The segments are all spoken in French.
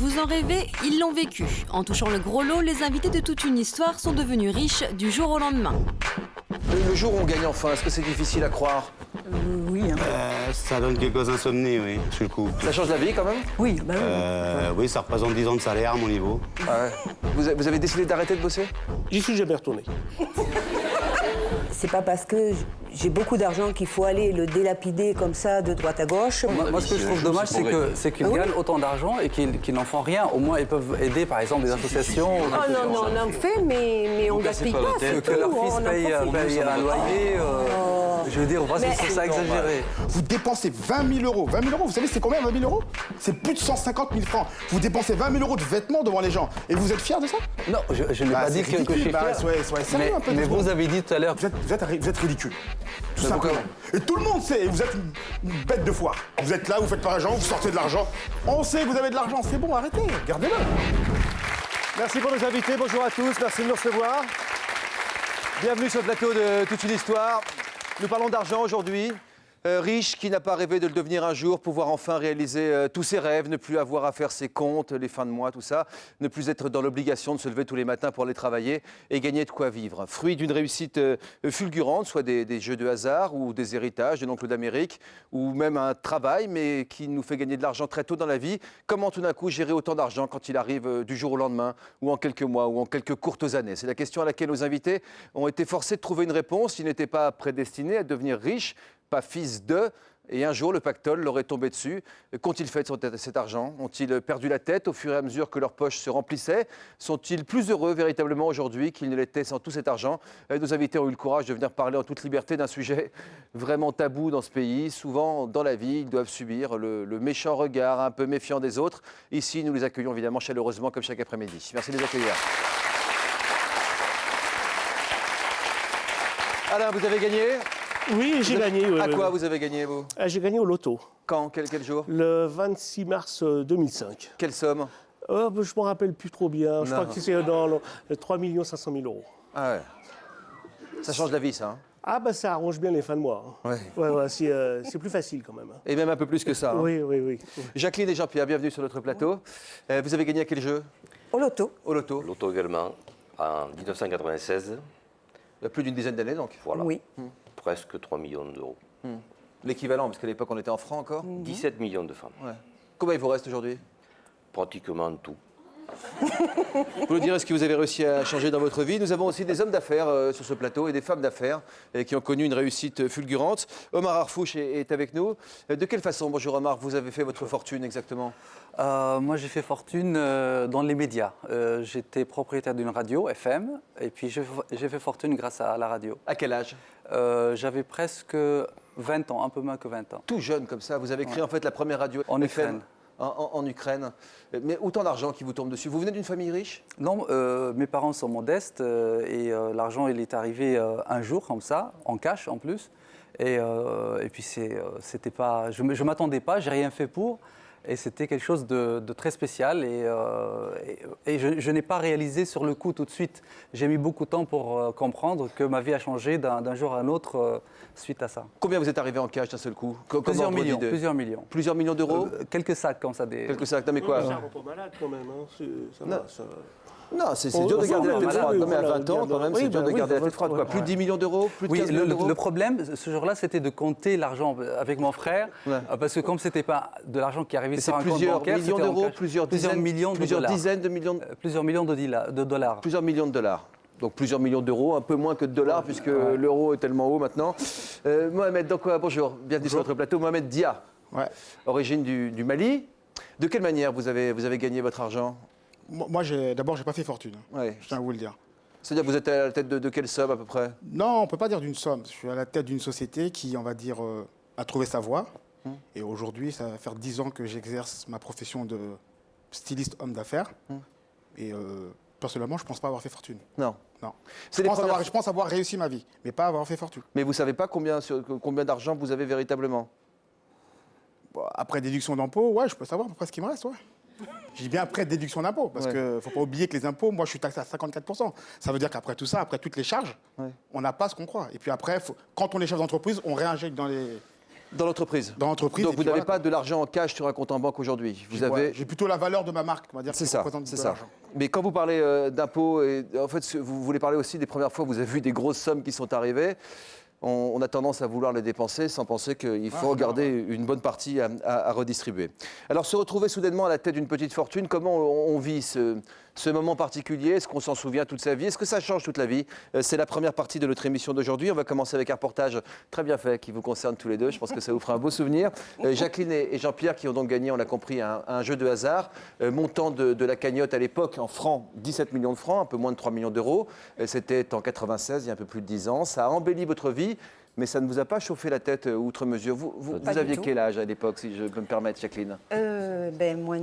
Vous en rêvez, ils l'ont vécu. En touchant le gros lot, les invités de toute une histoire sont devenus riches du jour au lendemain. Le jour où on gagne enfin, est-ce que c'est difficile à croire? Oui. Hein. Ça donne quelques insomnies, oui, sur le coup. Ça change la vie quand même? Oui, bah oui. Oui, ça représente 10 ans de salaire à mon niveau. Ah ouais. Vous avez décidé d'arrêter de bosser? J'y suis jamais retourné. C'est pas parce que j'ai beaucoup d'argent qu'il faut aller le délapider comme ça de droite à gauche. Moi, ce que je trouve dommage, c'est qu'ils gagnent autant d'argent et qu'ils n'en font rien. Au moins, ils peuvent aider, par exemple, des associations. Oh non, on en fait, mais on gaspille pas. Que leur fils paye un loyer. Je veux dire, c'est ça exagéré. Vous dépensez 20 000 euros. 20 000 euros, vous savez, c'est combien 20 000 euros? C'est plus de 150 000 francs. Vous dépensez 20 000 euros de vêtements devant les gens. Et vous êtes fiers de ça? Non, je n'ai pas dit que je suis fier. Soyez sérieux un peu. Mais vous avez dit tout à l'heure... Vous êtes ridicule. Tout simplement. Et tout le monde sait, vous êtes une bête de foire. Vous êtes là, vous faites pas l'argent, vous sortez de l'argent. On sait que vous avez de l'argent, c'est bon, arrêtez, gardez-le. Merci pour nos invités, bonjour à tous, merci de nous recevoir. Bienvenue sur le plateau de Toute une histoire. Nous parlons d'argent aujourd'hui. Riche qui n'a pas rêvé de le devenir un jour, pouvoir enfin réaliser tous ses rêves, ne plus avoir à faire ses comptes, les fins de mois, tout ça, ne plus être dans l'obligation de se lever tous les matins pour aller travailler et gagner de quoi vivre. Fruit d'une réussite fulgurante, soit des jeux de hasard ou des héritages de l'oncle d'Amérique, ou même un travail, mais qui nous fait gagner de l'argent très tôt dans la vie. Comment tout d'un coup gérer autant d'argent quand il arrive du jour au lendemain, ou en quelques mois, ou en quelques courtes années? C'est la question à laquelle nos invités ont été forcés de trouver une réponse. Ils n'étaient pas prédestinés à devenir riches, pas fils de, et un jour le pactole leur est tombé dessus. Qu'ont-ils fait de cet argent? Ont-ils perdu la tête au fur et à mesure que leurs poches se remplissaient? Sont-ils plus heureux véritablement aujourd'hui qu'ils ne l'étaient sans tout cet argent? Nos invités ont eu le courage de venir parler en toute liberté d'un sujet vraiment tabou dans ce pays. Souvent dans la vie, ils doivent subir le méchant regard un peu méfiant des autres. Ici, nous les accueillons évidemment chaleureusement comme chaque après-midi. Merci de les accueillir. Alain, vous avez gagné? Oui, j'ai gagné. À quoi vous avez gagné, vous? J'ai gagné au loto. Quand? Quel jour? Le 26 mars 2005. Quelle somme? Je ne me rappelle plus trop bien. Je crois que c'est dans le 3 500 000 euros. Ah ouais. Ça change la vie, ça. Hein? Ah bah ça arrange bien les fins de mois. Hein. Ouais, c'est plus facile quand même. Hein. Et même un peu plus que ça. Hein. Oui. Jacqueline et Jean-Pierre, bienvenue sur notre plateau. Vous avez gagné à quel jeu? Au loto. Au loto. Loto également, en 1996. Il y a plus d'une dizaine d'années, donc. Voilà. Oui. Presque 3 millions d'euros. L'équivalent, parce qu'à l'époque, on était en francs encore. 17 millions de francs. Ouais. Combien il vous reste aujourd'hui? Pratiquement tout. Vous nous direz ce que vous avez réussi à changer dans votre vie. Nous avons aussi des hommes d'affaires sur ce plateau et des femmes d'affaires qui ont connu une réussite fulgurante. Omar Harfouch est avec nous. De quelle façon, bonjour Omar, vous avez fait votre fortune exactement? Moi, j'ai fait fortune dans les médias. J'étais propriétaire d'une radio FM et puis j'ai fait fortune grâce à la radio. À quel âge? J'avais presque 20 ans, un peu moins que 20 ans. Tout jeune comme ça, vous avez créé en fait la première radio En FM Ukraine. En Ukraine. Mais autant d'argent qui vous tombe dessus. Vous venez d'une famille riche? Non, mes parents sont modestes et l'argent, il est arrivé un jour comme ça, en cash en plus. Et puis c'était pas, je m'attendais pas, j'ai rien fait pour. Et c'était quelque chose de très spécial et je n'ai pas réalisé sur le coup tout de suite. J'ai mis beaucoup de temps pour comprendre que ma vie a changé d'un jour à un autre suite à ça. Combien vous êtes arrivé en cash d'un seul coup? Plusieurs millions. Plusieurs millions d'euros? Quelques sacs comme ça. Quelques sacs, non mais quoi? Ça rend pas malade quand même. Hein. Ça Non. va, ça... Non, c'est dur de garder la tête froide. Non mais à 20 ans quand même, c'est dur de garder la tête froide. Quoi. Plus de 10 millions d'euros? Plus de 15 millions d'euros? Le problème, ce jour-là, c'était de compter l'argent avec mon frère. Parce que comme ce n'était pas de l'argent qui arrivait sur un compte bancaire, millions d'euros, plusieurs millions de dollars. Dizaines de millions plusieurs millions de dollars. Plusieurs millions de dollars. Donc plusieurs millions d'euros, un peu moins que de dollars, puisque l'euro est tellement haut maintenant. Mohamed, donc, bonjour, bienvenue sur notre plateau. Mohamed Dia, origine du Mali. De quelle manière vous avez gagné votre argent? Moi, d'abord, j'ai pas fait fortune. Ouais. Je tiens à vous le dire. C'est-à-dire que vous êtes à la tête de quelle somme à peu près? Non, on peut pas dire d'une somme. Je suis à la tête d'une société qui, on va dire, a trouvé sa voie. Et aujourd'hui, ça va faire 10 ans que j'exerce ma profession de styliste homme d'affaires. Et personnellement, je pense pas avoir fait fortune. Non. Je pense avoir réussi ma vie, mais pas avoir fait fortune. Mais vous savez pas combien d'argent vous avez véritablement? Bon, après déduction d'impôts, ouais, je peux savoir à peu près ce qui me reste, ouais. Je dis bien après déduction d'impôts, parce qu'il ne faut pas oublier que les impôts, moi je suis taxé à 54%. Ça veut dire qu'après tout ça, après toutes les charges, on n'a pas ce qu'on croit. Et puis après, quand on est chef d'entreprise, on réinjecte dans les Dans l'entreprise. Dans l'entreprise. Donc et vous puis n'avez voilà, pas de l'argent en cash sur un compte en banque aujourd'hui. Vous avez. J'ai plutôt la valeur de ma marque, on va dire, C'est qui ça, représente c'est de ça. l'argent. Mais quand vous parlez d'impôts, en fait, vous voulez parler aussi des premières fois où vous avez vu des grosses sommes qui sont arrivées. On a tendance à vouloir les dépenser sans penser qu'il faut regarder une bonne partie à redistribuer. Alors, se retrouver soudainement à la tête d'une petite fortune, comment on vit ce moment particulier? Est-ce qu'on s'en souvient toute sa vie? Est-ce que ça change toute la vie? C'est la première partie de notre émission d'aujourd'hui. On va commencer avec un reportage très bien fait qui vous concerne tous les deux. Je pense que ça vous fera un beau souvenir. Jacqueline et Jean-Pierre qui ont donc gagné, on l'a compris, un jeu de hasard. Montant de la cagnotte à l'époque en francs, 17 millions de francs, un peu moins de 3 millions d'euros. C'était en 96, il y a un peu plus de 10 ans. Ça a embelli votre vie. Mais ça ne vous a pas chauffé la tête outre mesure. Vous aviez quel âge à l'époque, si je peux me permettre, Jacqueline? J'avais moins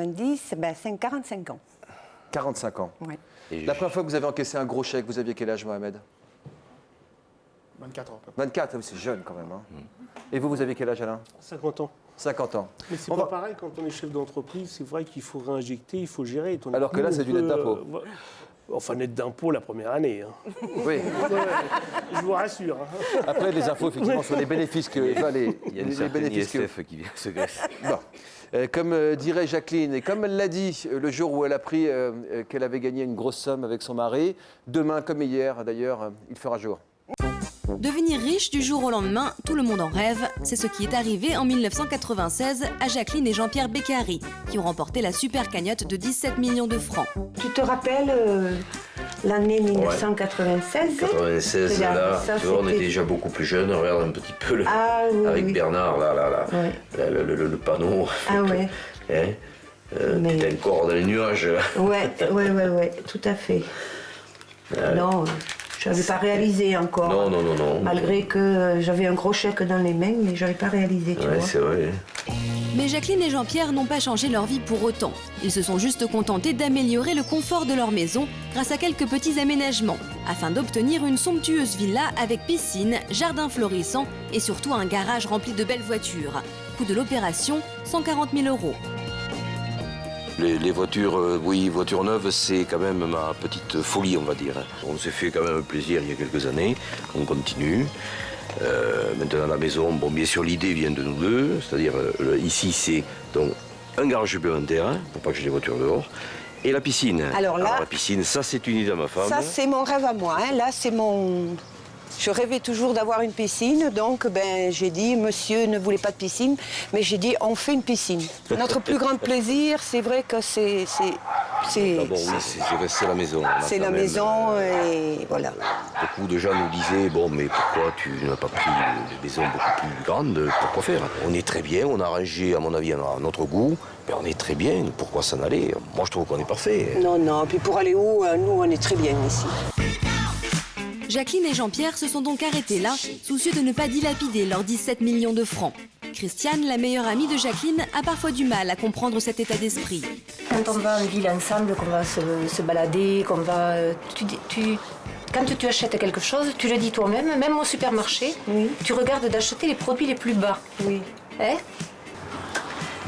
10, 45 ans. 45 ans. Ouais. La première fois que vous avez encaissé un gros chèque, vous aviez quel âge, Mohamed? 24 ans. 24, c'est jeune quand même. Hein. Et vous aviez quel âge, Alain? 50 ans. 50 ans. Mais c'est pas pareil quand on est chef d'entreprise, c'est vrai qu'il faut réinjecter, il faut gérer. Alors que là, c'est du net d'impôt. Enfin, net d'impôt la première année. Hein. Oui. Je vous rassure. Hein. Après, les infos, effectivement, sur les bénéfices que... Il y a une les certaine bénéfices que... ISF qui vient se graisser. Bon. Comme dirait Jacqueline, et comme elle l'a dit le jour où elle a appris qu'elle avait gagné une grosse somme avec son mari, demain, comme hier d'ailleurs, il fera jour. Devenir riche du jour au lendemain, tout le monde en rêve. C'est ce qui est arrivé en 1996 à Jacqueline et Jean-Pierre Beccari, qui ont remporté la super cagnotte de 17 millions de francs. Tu te rappelles l'année 1996? 96, là, ça, tu vois, on était déjà beaucoup plus jeunes. Regarde un petit peu avec Bernard, là, le panneau. Ah ouais. T'es encore dans les nuages. Ouais, tout à fait. Non, je n'avais pas réalisé encore. Non. Malgré que j'avais un gros chèque dans les mains, mais je n'avais pas réalisé, tu vois. C'est vrai. Mais Jacqueline et Jean-Pierre n'ont pas changé leur vie pour autant. Ils se sont juste contentés d'améliorer le confort de leur maison grâce à quelques petits aménagements, afin d'obtenir une somptueuse villa avec piscine, jardin florissant et surtout un garage rempli de belles voitures. Coût de l'opération, 140 000 €. Les voitures, voitures neuves, c'est quand même ma petite folie, on va dire. On s'est fait quand même plaisir il y a quelques années, on continue. Maintenant, la maison, bien sûr, l'idée vient de nous deux, c'est-à-dire ici, c'est donc un garage supplémentaire, pour pas que j'ai des voitures dehors, et la piscine. Alors là, la piscine, ça, c'est une idée à ma femme. ça, c'est mon rêve à moi. Hein. Là, c'est mon... Je rêvais toujours d'avoir une piscine, donc j'ai dit, monsieur ne voulait pas de piscine, mais j'ai dit, on fait une piscine. Notre plus grand plaisir, c'est vrai que c'est c'est la maison. c'est la maison, et voilà. Beaucoup de gens nous disaient, mais pourquoi tu n'as pas pris une maison beaucoup plus grande? Pourquoi faire? On est très bien, on a arrangé, à mon avis, à notre goût. On est très bien, pourquoi s'en aller? Moi, je trouve qu'on est parfait. Non, puis pour aller où, nous, on est très bien ici. Jacqueline et Jean-Pierre se sont donc arrêtés là, soucieux de ne pas dilapider leurs 17 millions de francs. Christiane, la meilleure amie de Jacqueline, a parfois du mal à comprendre cet état d'esprit. Quand on va en ville ensemble, qu'on va se balader, qu'on va... Quand tu achètes quelque chose, tu le dis toi-même, même au supermarché, tu regardes d'acheter les produits les plus bas. Oui. Hein?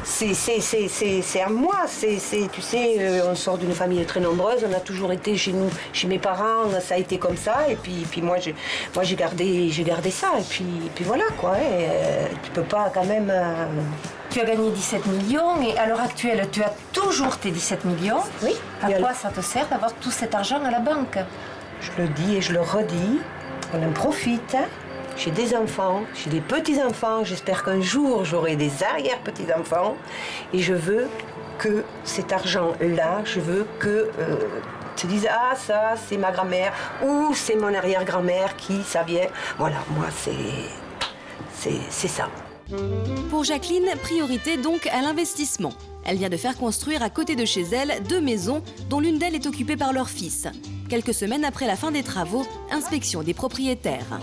C'est à moi, tu sais, on sort d'une famille très nombreuse, on a toujours été chez nous, chez mes parents, ça a été comme ça, et puis moi j'ai gardé ça, et puis voilà quoi, tu peux pas quand même... Tu as gagné 17 millions, et à l'heure actuelle, tu as toujours tes 17 millions. Oui. À quoi ça te sert d'avoir tout cet argent à la banque? Je le dis et je le redis, on en profite. J'ai des enfants, j'ai des petits-enfants, j'espère qu'un jour j'aurai des arrière-petits-enfants et je veux que cet argent-là, je veux que tu dises « Ah, ça, c'est ma grand-mère » ou « C'est mon arrière-grand-mère qui, ça vient ». Voilà, moi, c'est ça. Pour Jacqueline, priorité donc à l'investissement. Elle vient de faire construire à côté de chez elle 2 maisons, dont l'une d'elles est occupée par leur fils. Quelques semaines après la fin des travaux, inspection des propriétaires.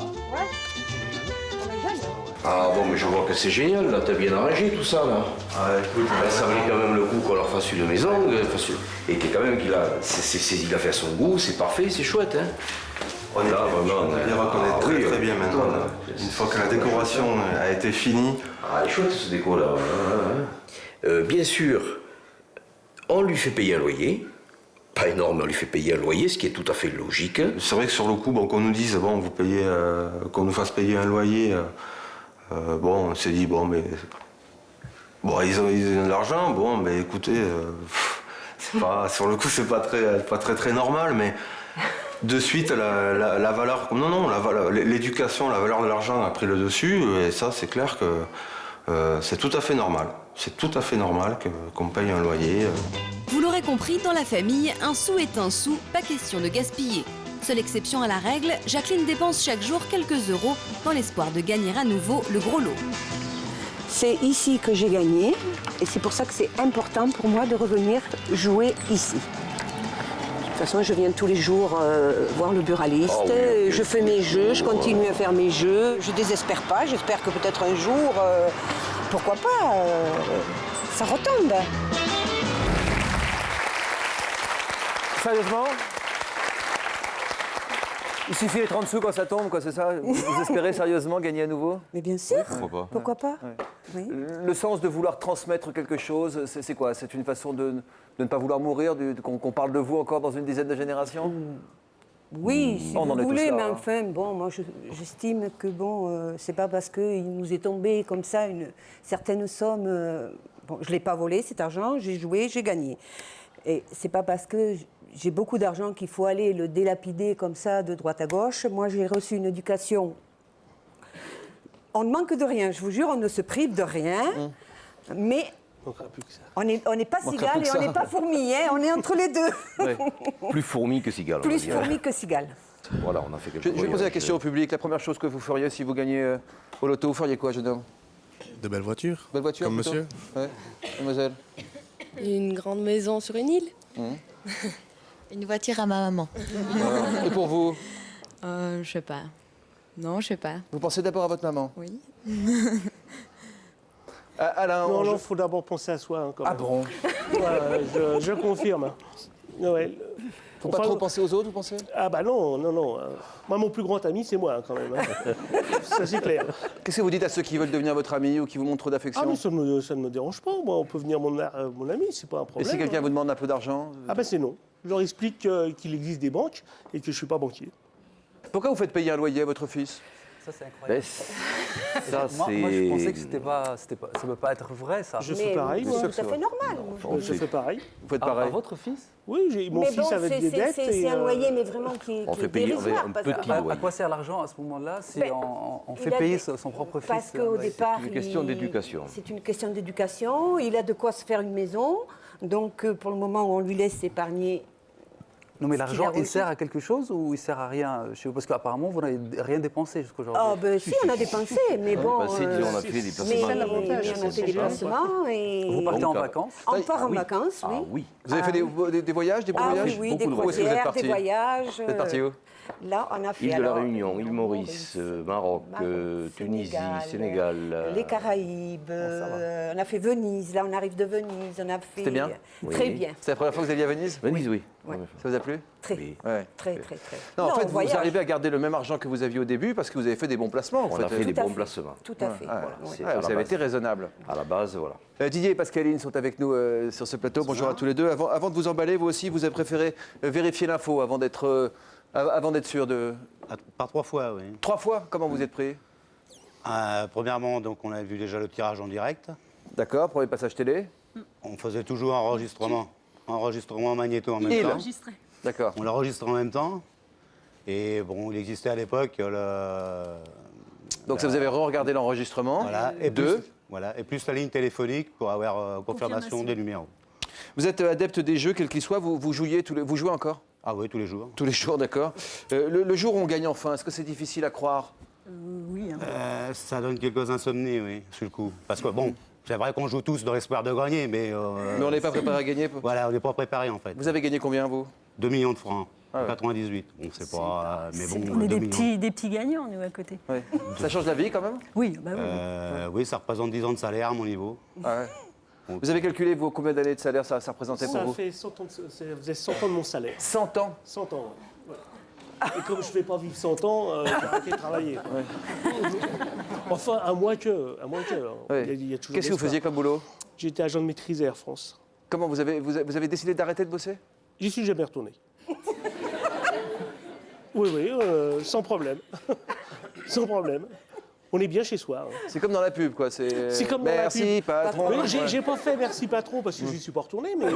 Ah bon, mais je vois que c'est génial, là, t'as bien arrangé tout ça, là. Ah, écoute, ça valait quand même le coup qu'on leur fasse une maison, et que quand même il a fait à son goût, c'est parfait, c'est chouette, hein. On est bien reconnaître très bien maintenant. Là. Une fois que la décoration a été finie. Ah, elle est chouette ce déco là. Bien sûr, on lui fait payer un loyer. Pas énorme, mais on lui fait payer un loyer, ce qui est tout à fait logique. C'est vrai que sur le coup, qu'on nous dise, vous payez, qu'on nous fasse payer un loyer Bon, on s'est dit, bon, mais... Bon, ils ont de l'argent, bon, mais écoutez, c'est pas, sur le coup, c'est pas très normal, mais de suite, la valeur... Non, l'éducation, la valeur de l'argent a pris le dessus, et ça, c'est clair que c'est tout à fait normal. C'est tout à fait normal qu'on paye un loyer. Vous l'aurez compris, dans la famille, un sou est un sou, pas question de gaspiller. Seule exception à la règle, Jacqueline dépense chaque jour quelques euros dans l'espoir de gagner à nouveau le gros lot. C'est ici que j'ai gagné et c'est pour ça que c'est important pour moi de revenir jouer ici. De toute façon, je viens tous les jours voir le buraliste, je fais mes jeux, je continue à faire mes jeux. Je désespère pas, j'espère que peut-être un jour, pourquoi pas, ça retombe. Sérieusement? Il suffit les 30 sous quand ça tombe, quoi, c'est ça? Vous espérez sérieusement gagner à nouveau? Mais bien sûr, pourquoi pas Oui. Le sens de vouloir transmettre quelque chose, c'est quoi? C'est une façon de ne pas vouloir mourir, qu'on parle de vous encore dans une dizaine de générations? Oui, si on vous en est tous voulez, là, mais hein. enfin, bon, moi j'estime que bon, c'est pas parce qu'il nous est tombé comme ça une certaine somme. Bon, je l'ai pas volé cet argent, j'ai joué, j'ai gagné. Et c'est pas parce que j'ai beaucoup d'argent qu'il faut aller le délapider comme ça de droite à gauche. Moi, j'ai reçu une éducation. On ne manque de rien, je vous jure, on ne se prive de rien, mais on n'est pas cigale et on n'est pas fourmi, hein, on est entre les deux. Ouais. Plus fourmi que cigale. Plus fourmi que cigale. Voilà, on a fait quelque Je vais poser la question au public. La première chose que vous feriez si vous gagnez au loto, vous feriez quoi, jeune homme? De belles voitures. Belle voiture Comme plutôt? monsieur. Ouais. Mademoiselle? Une grande maison sur une île. Une voiture à ma maman. Et pour vous? Je sais pas. Non, je sais pas. Vous pensez d'abord à votre maman? Oui. Alain, non, il faut d'abord penser à soi. Hein, quand même. Bon? Ouais, je confirme. Ouais. Faut pas trop penser aux autres, vous pensez? Ah bah non. Moi, mon plus grand ami, c'est moi, hein, quand même. Hein. Ça, c'est clair. Qu'est-ce que vous dites à ceux qui veulent devenir votre ami ou qui vous montrent trop d'affection? Ah, mais ça ne me dérange pas. Moi, on peut venir mon ami, c'est pas un problème. Et si quelqu'un vous demande un peu d'argent? Ah bah c'est non. Je leur explique qu'il existe des banques et que je ne suis pas banquier. Pourquoi vous faites payer un loyer à votre fils? Ça, c'est incroyable. Moi, je pensais que ça ne peut pas être vrai, ça. Je fais pareil, moi. C'est tout à fait normal. Je fais pareil. Vous faites pareil? À votre fils? Oui, mon fils avait des dettes. C'est un loyer, mais vraiment qui est dérisoire. À quoi sert l'argent à ce moment-là si on fait payer son propre fils? Parce qu'au départ, C'est une question d'éducation. C'est une question d'éducation. Il a de quoi se faire une maison. Donc, pour le moment, on lui laisse épargner. Non, mais l'argent, il sert à quelque chose ou il sert à rien chez vous? Parce qu'apparemment, vous n'avez rien dépensé jusqu'aujourd'hui. Ah, ben si, on a dépensé, mais bon. On a fait des placements. Mais on a fait des placements et. Vous partez en vacances? On part en vacances, oui. Ah oui. Vous avez fait des voyages, des beaux voyages? Oui, des Où est-ce que vous êtes croisières, parti? des voyages. Vous êtes parti où? Là, on a fait Île de la Réunion, île Maurice, Maroc, Tunisie, Sénégal. Les Caraïbes, on a fait Venise, là on arrive de Venise, on a fait... C'était bien? Très bien. C'est la première fois que vous alliez à Venise? Venise, oui. Ça vous a plu? Très, Oui. Ouais. très. Non, en fait, vous voyage. arrivez à garder le même argent que vous aviez au début parce que vous avez fait des bons placements. On a fait des bons placements. Tout à fait. Vous avez été raisonnable. À la base, voilà. Didier et Pascaline sont avec nous sur ce plateau. Bonjour à tous les deux. Avant de vous emballer, vous aussi, vous avez préféré vérifier l'info avant d'être sûr de... Par 3 fois, oui. 3 fois? Comment vous êtes pris? Premièrement, donc, on a vu déjà le tirage en direct. D'accord, premier passage télé. On faisait toujours enregistrement magnéto en même temps. D'accord. On l'enregistrait en même temps. Et bon, il existait à l'époque Donc ça vous avez re-regardé l'enregistrement. Voilà. Et plus la ligne téléphonique pour avoir confirmation des numéros. Vous êtes adepte des jeux, quels qu'ils soient, vous jouez encore? Ah oui, tous les jours. Tous les jours, d'accord. Le jour où on gagne enfin, est-ce que c'est difficile à croire? Oui. Ça donne quelques insomnies, oui, sur le coup. Parce que bon, c'est vrai qu'on joue tous dans l'espoir de gagner, mais on n'est pas préparé à gagner? Voilà, on n'est pas préparé en fait. Vous avez gagné combien, vous? 2 millions de francs. Ah ouais. 98. Bon, c'est pas. Mais bon, on est 2 des petits gagnants, nous, à côté. Ouais. Ça change la vie quand même? Oui, bah oui. Oui, ça représente 10 ans de salaire à mon niveau. Ah ouais. Vous avez calculé combien d'années de salaire ça représentait pour vous? Ça fait 100 ans, ça faisait 100 ans de mon salaire. 100 ans? 100 ans, ouais. Et comme je ne vais pas vivre 100 ans, j'ai arrêté de travailler. Ouais. Enfin, à moins que. Ouais. Qu'est-ce que vous faisiez comme boulot? J'étais agent de maîtrise Air France. Comment vous avez décidé d'arrêter de bosser? J'y suis jamais retourné. Oui, sans problème. Sans problème. On est bien chez soi. Hein. C'est comme dans la pub, quoi. C'est comme merci, dans la pub. patron. J'ai pas fait merci patron parce que je n'y suis pas retourné, mais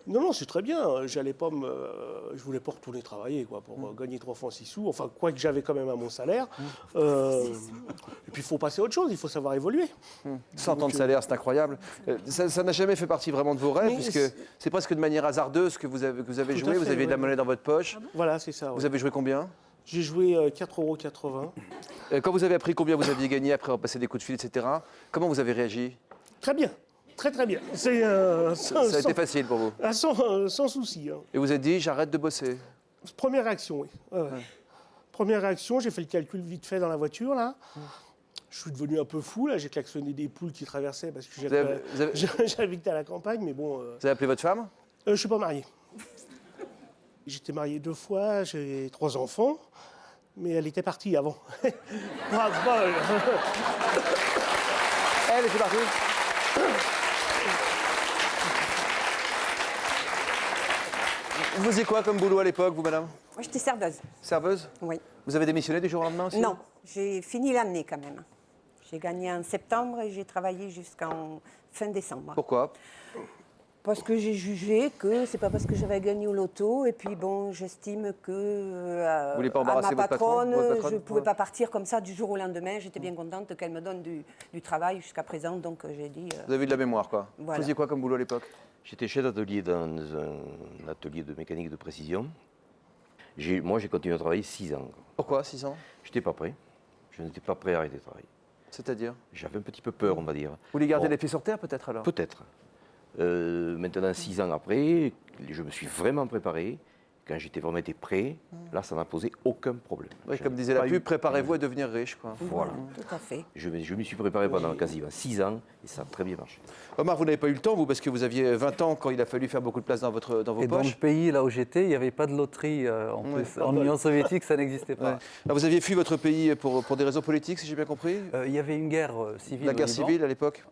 non, c'est très bien. J'allais pas je voulais pas retourner travailler, quoi, pour gagner 3 francs 6 sous. Enfin, quoi que j'avais quand même à mon salaire. Et puis il faut passer à autre chose. Il faut savoir évoluer. 100 ans de salaire, c'est incroyable. Ça n'a jamais fait partie vraiment de vos rêves, puisque c'est presque de manière hasardeuse que vous avez joué. Vous aviez de la monnaie dans votre poche. Voilà, c'est ça. Vous avez joué combien? J'ai joué 4,80 €. Quand vous avez appris combien vous aviez gagné après avoir passé des coups de fil, etc., comment vous avez réagi? Très bien. Très très bien. Ça a été facile pour vous? Sans souci. Hein. Et vous êtes dit, j'arrête de bosser? Première réaction, oui. Première réaction, j'ai fait le calcul vite fait dans la voiture, là. Je suis devenu un peu fou, là. J'ai klaxonné des poules qui traversaient parce que j'habitais à la campagne, mais bon... Vous avez appelé votre femme? Je ne suis pas marié. J'étais marié 2 fois, j'ai 3 enfants, mais elle était partie avant. Elle était partie? Vous faisiez quoi comme boulot à l'époque, vous, madame? Moi, j'étais serveuse. Serveuse? Oui. Vous avez démissionné du jour au lendemain aussi? Non, j'ai fini l'année quand même. J'ai gagné en septembre et j'ai travaillé jusqu'en fin décembre. Pourquoi? Parce que j'ai jugé que c'est pas parce que j'avais gagné au loto et puis bon, j'estime que Vous voulez pas à embarrasser ma votre patronne, je ne pouvais pas partir comme ça du jour au lendemain. J'étais bien contente qu'elle me donne du travail jusqu'à présent, donc j'ai dit... Vous avez eu de la mémoire, quoi. Voilà. Vous faisiez quoi comme boulot à l'époque? J'étais chef d'atelier dans un atelier de mécanique de précision. Moi, j'ai continué à travailler 6 ans. Pourquoi 6 ans? Je n'étais pas prêt. Je n'étais pas prêt à arrêter de travailler. C'est-à-dire? J'avais un petit peu peur, on va dire. Vous voulez garder les pieds sur terre, peut-être, alors? Peut-être. Maintenant, 6 ans après, je me suis vraiment préparé. Quand j'étais vraiment prêt, là, ça n'a posé aucun problème. Oui, comme disait la pub, préparez-vous à devenir riche, quoi. Voilà. Tout à fait. Je m'y suis préparé pendant quasiment 6 ans et ça a très bien marché. Omar, vous n'avez pas eu le temps, vous, parce que vous aviez 20 ans quand il a fallu faire beaucoup de place dans vos poches. Dans le pays là où j'étais, il n'y avait pas de loterie en plus. En Union soviétique, ça n'existait pas. Ouais. Alors, vous aviez fui votre pays pour des raisons politiques, si j'ai bien compris? Il y avait une guerre civile. La guerre civile à l'époque.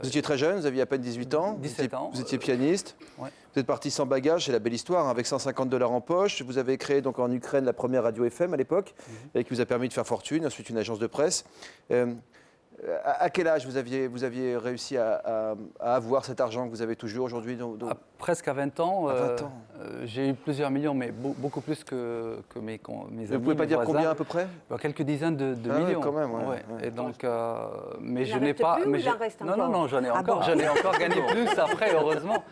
Vous étiez très jeune, vous aviez à peine 18 ans. 17 ans. Vous étiez pianiste. Ouais. Vous êtes parti sans bagage, c'est la belle histoire, hein, avec 150 $ en poche. Vous avez créé donc en Ukraine la première radio FM à l'époque, et qui vous a permis de faire fortune, ensuite une agence de presse. À quel âge vous aviez réussi à avoir cet argent que vous avez toujours aujourd'hui? Presque à 20 ans. À 20 ans. J'ai eu plusieurs millions, mais beaucoup plus que mes amis. Vous ne pouvez pas dire voisins. combien à peu près? Quelques dizaines de millions. Oui, quand même. Ouais. Et donc, mais il je n'ai reste pas. plus Mais ou il en reste encore? non, j'en ai encore. bon. J'en ai encore gagné plus après, heureusement.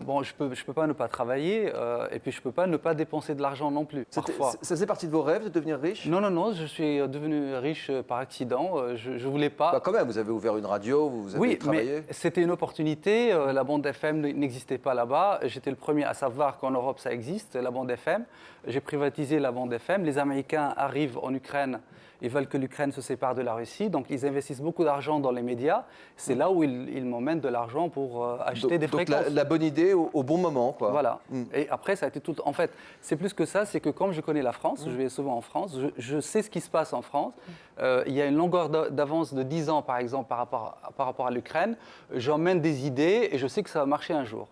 Bon, je peux pas ne pas travailler, et puis je peux pas ne pas dépenser de l'argent non plus. Parfois. Ça faisait partie de vos rêves de devenir riche? Non, je suis devenu riche par accident. Je voulais pas. Bah quand même, vous avez ouvert une radio, vous avez travaillé. Mais c'était une opportunité. La bande FM n'existait pas là-bas. J'étais le premier à savoir qu'en Europe, ça existe, la bande FM. J'ai privatisé la bande FM. Les Américains arrivent en Ukraine. Ils veulent que l'Ukraine se sépare de la Russie. Donc, ils investissent beaucoup d'argent dans les médias. C'est là où ils m'emmènent de l'argent pour acheter des fréquences. Donc, la bonne idée au bon moment, quoi. Voilà. Et après, ça a été tout... En fait, c'est plus que ça. C'est que comme je connais la France, je vais souvent en France, je sais ce qui se passe en France. Il y a une longueur d'avance de 10 ans, par exemple, par rapport à l'Ukraine. J'emmène des idées et je sais que ça va marcher un jour.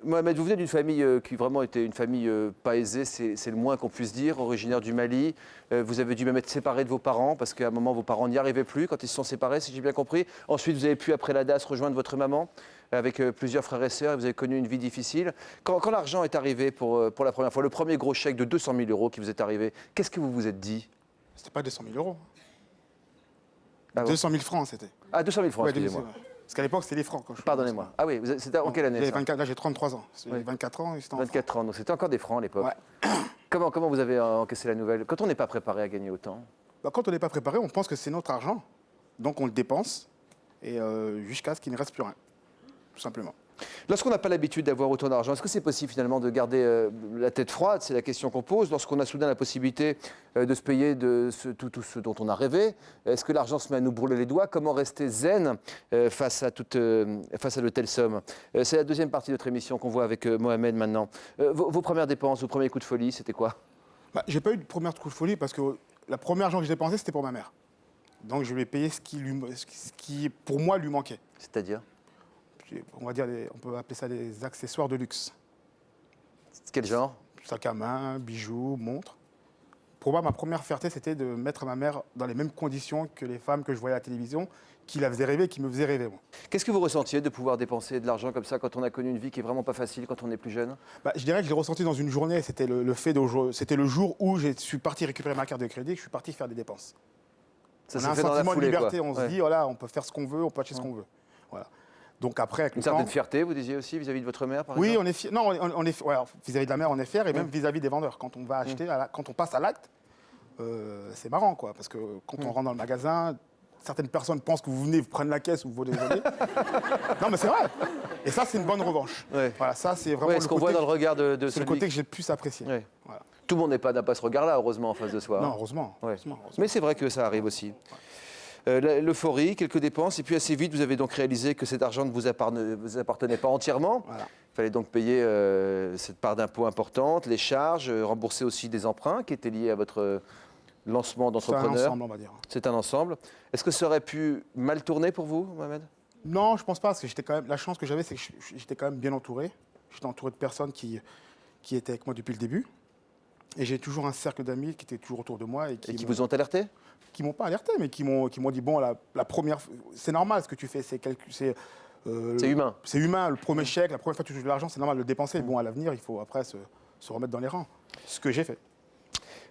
Mohamed, vous venez d'une famille qui vraiment était une famille pas aisée, c'est le moins qu'on puisse dire, originaire du Mali. Vous avez dû même être séparé de vos parents parce qu'à un moment, vos parents n'y arrivaient plus quand ils se sont séparés, si j'ai bien compris. Ensuite, vous avez pu, après la DAS, rejoindre votre maman avec plusieurs frères et sœurs. Vous avez connu une vie difficile. Quand l'argent est arrivé pour la première fois, le premier gros chèque de 200 000 € qui vous est arrivé, qu'est-ce que vous vous êtes dit? C'était pas 200 000 €. Ah bon? 200 000 francs, c'était. Ah, 200 000 francs, Ouais, excusez-moi. Parce qu'à l'époque, c'était les francs. Pardonnez-moi. Ah oui, c'était en quelle année ça? 24, là, j'ai 33 ans. Oui. 24 ans, et c'était en 24 ans, donc c'était encore des francs à l'époque. Ouais. Comment vous avez encaissé la nouvelle? Quand on n'est pas préparé à gagner autant? Bah, quand on n'est pas préparé, on pense que c'est notre argent. Donc on le dépense et jusqu'à ce qu'il ne reste plus rien, tout simplement. Lorsqu'on n'a pas l'habitude d'avoir autant d'argent, est-ce que c'est possible finalement de garder la tête froide? C'est la question qu'on pose. Lorsqu'on a soudain la possibilité de se payer tout ce dont on a rêvé, est-ce que l'argent se met à nous brûler les doigts? Comment rester zen face à de telles sommes? C'est la deuxième partie de notre émission qu'on voit avec Mohamed maintenant. Vos premières dépenses, vos premiers coups de folie, c'était quoi? Bah, j'ai pas eu de première coup de folie parce que la première argent que j'ai dépensé, c'était pour ma mère. Donc je lui ai payé ce qui pour moi, lui manquait. C'est-à-dire? On va dire, on peut appeler ça des accessoires de luxe. Quel genre? Sac à main, bijoux, montres. Pour moi, ma première fierté, c'était de mettre ma mère dans les mêmes conditions que les femmes que je voyais à la télévision, qui la faisaient rêver, qui me faisaient rêver. Moi. Qu'est-ce que vous ressentiez de pouvoir dépenser de l'argent comme ça quand on a connu une vie qui est vraiment pas facile quand on est plus jeune? Je dirais que je l'ai ressenti dans une journée. C'était c'était le jour où je suis parti récupérer ma carte de crédit, que je suis parti faire des dépenses. Ça on s'est a un fait dans la sentiment foulée, de liberté, quoi. on se dit, voilà, on peut faire ce qu'on veut, on peut acheter ce qu'on veut. Voilà. Donc après, avec Une le certaine temps- fierté, vous disiez aussi, vis-à-vis de votre mère, par Oui, exemple? on est fier. Non, on est ouais, vis-à-vis de la mère, on est fier, et même vis-à-vis des vendeurs. Quand on va acheter, quand on passe à l'acte, c'est marrant, quoi, parce que quand on rentre dans le magasin, certaines personnes pensent que vous venez, vous prenez la caisse ou vous désolez. Non, mais c'est vrai. Et ça, c'est une bonne revanche. Voilà, ça, c'est vraiment Ouais, ce qu'on voit dans le regard de c'est le celui côté que j'ai le plus apprécié. Ouais. Voilà. Tout le monde n'a pas ce regard-là, heureusement, en face de soi. Non, hein. heureusement. Ouais. heureusement. Mais c'est vrai que ça arrive aussi. L'euphorie, quelques dépenses, et puis assez vite, vous avez donc réalisé que cet argent ne vous appartenait pas entièrement. Voilà. Il fallait donc payer cette part d'impôt importante, les charges, rembourser aussi des emprunts qui étaient liés à votre lancement d'entrepreneur. C'est un ensemble, on va dire. C'est un ensemble. Est-ce que ça aurait pu mal tourner pour vous, Mohamed? Non, je pense pas, parce que j'étais quand même, la chance que j'avais, c'est que j'étais quand même bien entouré. J'étais entouré de personnes qui étaient avec moi depuis le début. Et j'ai toujours un cercle d'amis qui étaient toujours autour de moi. Et qui vous ont alerté? Qui m'ont pas alerté, mais qui m'ont dit, bon, la première... C'est normal ce que tu fais, c'est humain. C'est humain, le premier chèque, la première fois que tu touches de l'argent, c'est normal de le dépenser. Bon, à l'avenir, il faut après se remettre dans les rangs. Ce que j'ai fait.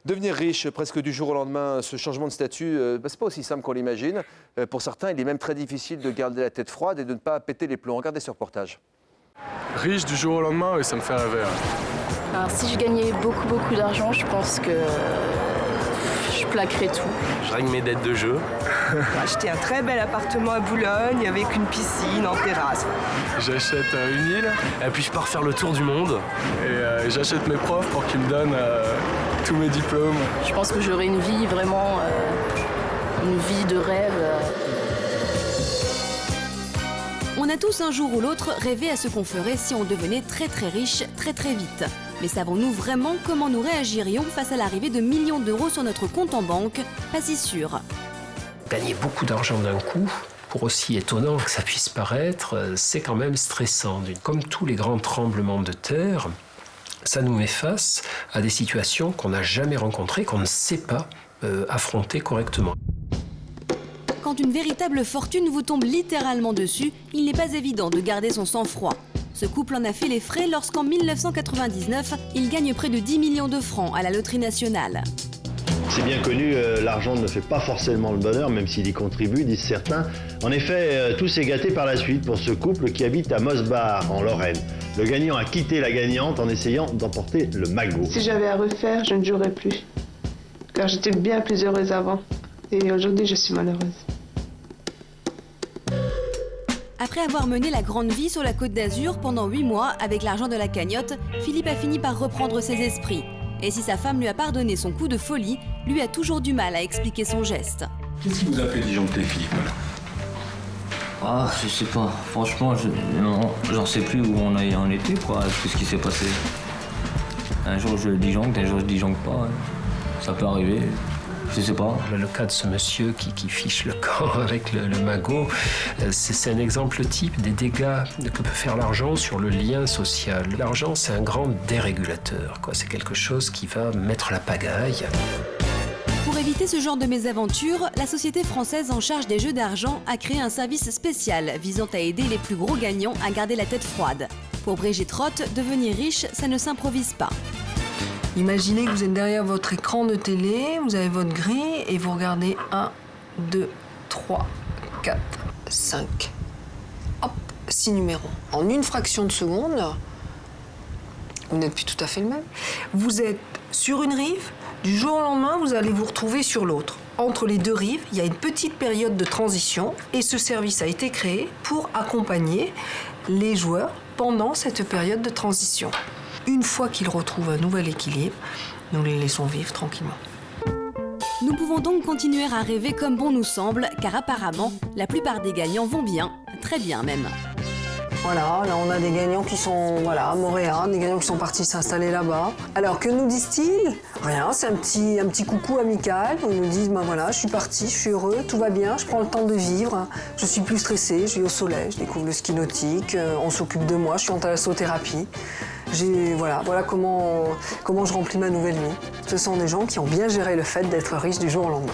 Devenir riche presque du jour au lendemain, ce changement de statut, c'est pas aussi simple qu'on l'imagine. Pour certains, il est même très difficile de garder la tête froide et de ne pas péter les plombs. Regardez ce reportage. Riche du jour au lendemain, oui, ça me fait rêver. Alors, si je gagnais beaucoup d'argent, je pense que je plaquerais tout. Je règle mes dettes de jeu. J'ai acheté un très bel appartement à Boulogne avec une piscine en terrasse. J'achète une île et puis je pars faire le tour du monde. Et j'achète mes profs pour qu'ils me donnent tous mes diplômes. Je pense que j'aurais une vie vraiment, une vie de rêve. On a tous un jour ou l'autre rêvé à ce qu'on ferait si on devenait très riche très vite. Mais savons-nous vraiment comment nous réagirions face à l'arrivée de millions d'euros sur notre compte en banque? Pas si sûr. Gagner beaucoup d'argent d'un coup, pour aussi étonnant que ça puisse paraître, c'est quand même stressant. Comme tous les grands tremblements de terre, ça nous met face à des situations qu'on n'a jamais rencontrées, qu'on ne sait pas affronter correctement. Quand une véritable fortune vous tombe littéralement dessus, il n'est pas évident de garder son sang-froid. Ce couple en a fait les frais lorsqu'en 1999, il gagne près de 10 millions de francs à la loterie nationale. C'est bien connu, l'argent ne fait pas forcément le bonheur, même s'il y contribue, disent certains. En effet, tout s'est gâté par la suite pour ce couple qui habite à Mosbach, en Lorraine. Le gagnant a quitté la gagnante en essayant d'emporter le magot. Si j'avais à refaire, je ne jouerais plus. Car j'étais bien plus heureuse avant. Et aujourd'hui, je suis malheureuse. Après avoir mené la grande vie sur la Côte d'Azur pendant 8 mois avec l'argent de la cagnotte, Philippe a fini par reprendre ses esprits. Et si sa femme lui a pardonné son coup de folie, lui a toujours du mal à expliquer son geste. Qu'est-ce qui vous a fait disjoncter, Philippe? Ah, je sais pas. Franchement, j'en sais plus où on était, quoi, tout ce qui s'est passé. Un jour je disjoncte, un jour je disjoncte pas. Ça peut arriver. Je sais pas. Le cas de ce monsieur qui fiche le camp avec le magot, c'est un exemple type des dégâts que peut faire l'argent sur le lien social. L'argent, c'est un grand dérégulateur, quoi. C'est quelque chose qui va mettre la pagaille. Pour éviter ce genre de mésaventures, la société française en charge des jeux d'argent a créé un service spécial visant à aider les plus gros gagnants à garder la tête froide. Pour Brigitte Roth, devenir riche, ça ne s'improvise pas. Imaginez que vous êtes derrière votre écran de télé, vous avez votre grille et vous regardez 1, 2, 3, 4, 5. Hop, 6 numéros. En une fraction de seconde, vous n'êtes plus tout à fait le même. Vous êtes sur une rive, du jour au lendemain, vous allez vous retrouver sur l'autre. Entre les deux rives, il y a une petite période de transition et ce service a été créé pour accompagner les joueurs pendant cette période de transition. Une fois qu'ils retrouvent un nouvel équilibre, nous les laissons vivre tranquillement. Nous pouvons donc continuer à rêver comme bon nous semble, car apparemment, la plupart des gagnants vont bien, très bien même. Voilà, là on a des gagnants qui sont à Montréal, des gagnants qui sont partis s'installer là-bas. Alors que nous disent-ils? Rien, c'est un petit coucou amical. Ils nous disent, voilà, je suis parti, je suis heureux, tout va bien, je prends le temps de vivre, je suis plus stressé, je vais au soleil, je découvre le ski nautique, on s'occupe de moi, je suis en thalassothérapie. Voilà comment je remplis ma nouvelle vie. Ce sont des gens qui ont bien géré le fait d'être riches du jour au lendemain.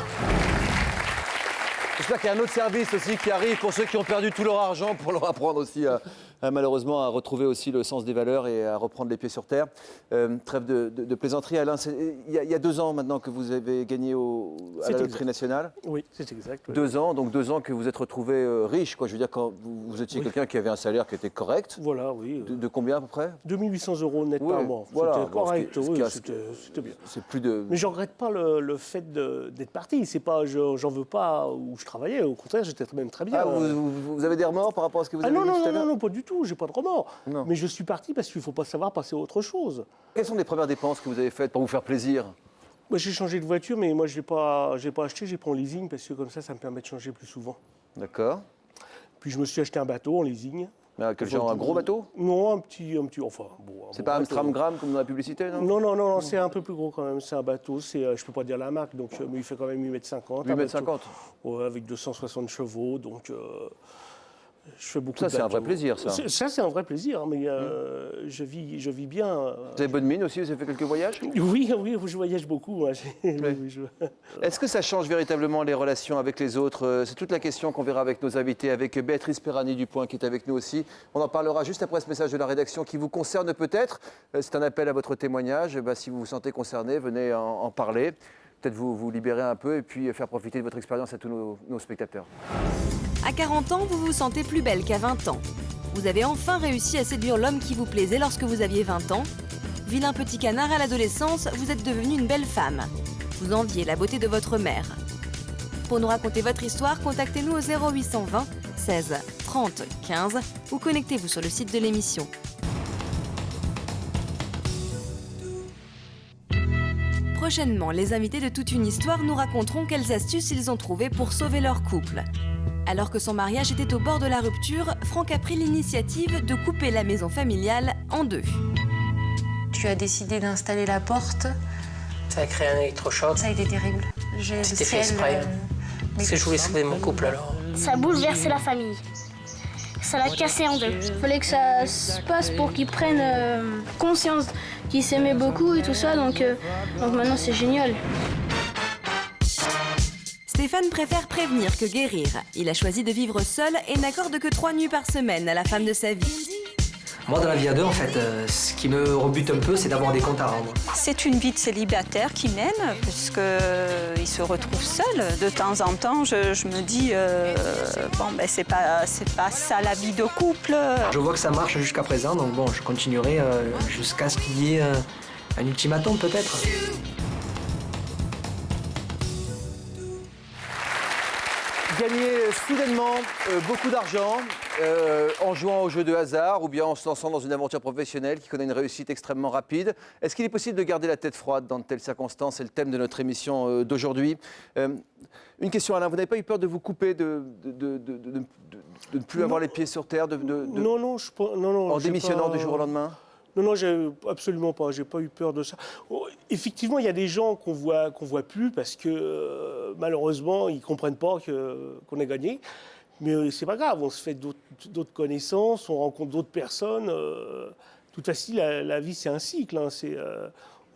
J'espère qu'il y a un autre service aussi qui arrive pour ceux qui ont perdu tout leur argent, pour leur apprendre aussi malheureusement à retrouver aussi le sens des valeurs et à reprendre les pieds sur terre. Trêve de plaisanterie. Alain, il y a 2 ans maintenant que vous avez gagné à la loterie nationale. Oui, c'est exact. Oui. 2 ans, donc 2 ans que vous êtes retrouvé riche, quoi. Je veux dire, quand vous étiez quelqu'un qui avait un salaire qui était correct. Voilà, oui. De combien à peu près? 2 800 € net par mois. Voilà, c'était correct, c'était bien. C'est plus de... Mais je ne regrette pas le fait d'être parti. C'est pas, j'en veux pas où je travaillais. Au contraire, j'étais même très bien. Ah, vous avez des remords par rapport à ce que vous avez dit tout à l'heure? Non, pas du tout. J'ai pas de remords. Non. Mais je suis parti parce qu'il faut pas savoir passer à autre chose. Quelles sont les premières dépenses que vous avez faites pour vous faire plaisir? Moi, j'ai changé de voiture, mais moi, je l'ai pas acheté. J'ai pris en leasing parce que comme ça me permet de changer plus souvent. D'accord. Puis je me suis acheté un bateau en leasing. Quel genre, un gros bateau? Non, un petit, enfin, bon. C'est pas Amstramgram comme dans la publicité, non? Non, c'est un peu plus gros quand même. C'est un bateau, je peux pas dire la marque, donc, mais il fait quand même 8,50 m. 8,50 m? Ouais, avec 260 chevaux, donc je fais beaucoup de bateaux. Ça, c'est un vrai plaisir, ça. Ça, c'est un vrai plaisir, mais je vis bien. Vous avez bonne mine aussi? Vous avez fait quelques voyages? Oui, je voyage beaucoup. Moi. Est-ce que ça change véritablement les relations avec les autres? C'est toute la question qu'on verra avec nos invités, avec Béatrice Perrani-Dupoint qui est avec nous aussi. On en parlera juste après ce message de la rédaction qui vous concerne peut-être. C'est un appel à votre témoignage. Si vous vous sentez concerné, venez en parler. Peut-être vous libérer un peu et puis faire profiter de votre expérience à tous nos spectateurs. À 40 ans, vous vous sentez plus belle qu'à 20 ans. Vous avez enfin réussi à séduire l'homme qui vous plaisait lorsque vous aviez 20 ans. Vilain petit canard à l'adolescence, vous êtes devenue une belle femme. Vous enviez la beauté de votre mère. Pour nous raconter votre histoire, contactez-nous au 0820 16 30 15 ou connectez-vous sur le site de l'émission. Prochainement, les invités de Toute une histoire nous raconteront quelles astuces ils ont trouvées pour sauver leur couple. Alors que son mariage était au bord de la rupture, Franck a pris l'initiative de couper la maison familiale en 2. Tu as décidé d'installer la porte. Ça a créé un électrochoc. Ça a été terrible. C'était fait exprès. Parce que je voulais sauver mon couple alors. Ça a bouleversé la famille. Ça l'a cassé en 2. Il fallait que ça se passe pour qu'ils prennent conscience qu'ils s'aimaient beaucoup et tout ça. Donc maintenant, c'est génial. Stéphane préfère prévenir que guérir. Il a choisi de vivre seul et n'accorde que 3 nuits par semaine à la femme de sa vie. Moi, dans la vie à 2, en fait, ce qui me rebute un peu, c'est d'avoir des comptes à rendre. C'est une vie de célibataire qui mène, puisqu'il se retrouve seul. De temps en temps, je me dis, c'est pas ça la vie de couple. Je vois que ça marche jusqu'à présent, donc bon, je continuerai jusqu'à ce qu'il y ait un ultimatum, peut-être. Gagner soudainement beaucoup d'argent en jouant au jeu de hasard ou bien en se lançant dans une aventure professionnelle qui connaît une réussite extrêmement rapide. Est-ce qu'il est possible de garder la tête froide dans de telles circonstances? C'est le thème de notre émission d'aujourd'hui. Une question, Alain, vous n'avez pas eu peur de vous couper, de ne plus avoir les pieds sur terre Non, en démissionnant du jour au lendemain? Non, absolument pas. J'ai pas eu peur de ça. Effectivement, il y a des gens qu'on voit plus parce que malheureusement, ils comprennent pas qu'on a gagné. Mais c'est pas grave. On se fait d'autres connaissances, on rencontre d'autres personnes. De toute façon, la vie, c'est un cycle. Hein.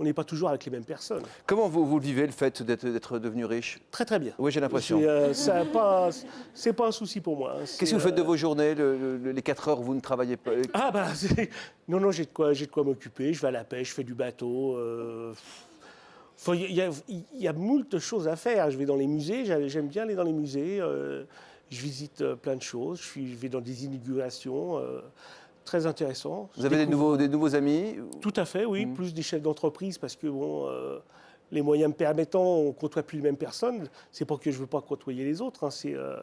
On n'est pas toujours avec les mêmes personnes. Comment vous vivez le fait d'être devenu riche? Très très bien. Oui, j'ai l'impression. C'est pas un souci pour moi. Hein. Qu'est-ce que vous faites de vos journées, les 4 heures où vous ne travaillez pas? Non, j'ai de quoi m'occuper. Je vais à la pêche, je fais du bateau. Il y a moult choses à faire. Je vais dans les musées, j'aime bien aller dans les musées. Je visite plein de choses. Je vais dans des inaugurations. Très intéressant. Vous avez des nouveaux amis? Tout à fait, oui. Plus des chefs d'entreprise parce que les moyens me permettant, on ne côtoie plus les mêmes personnes. C'est pas que je ne veux pas côtoyer les autres. Hein,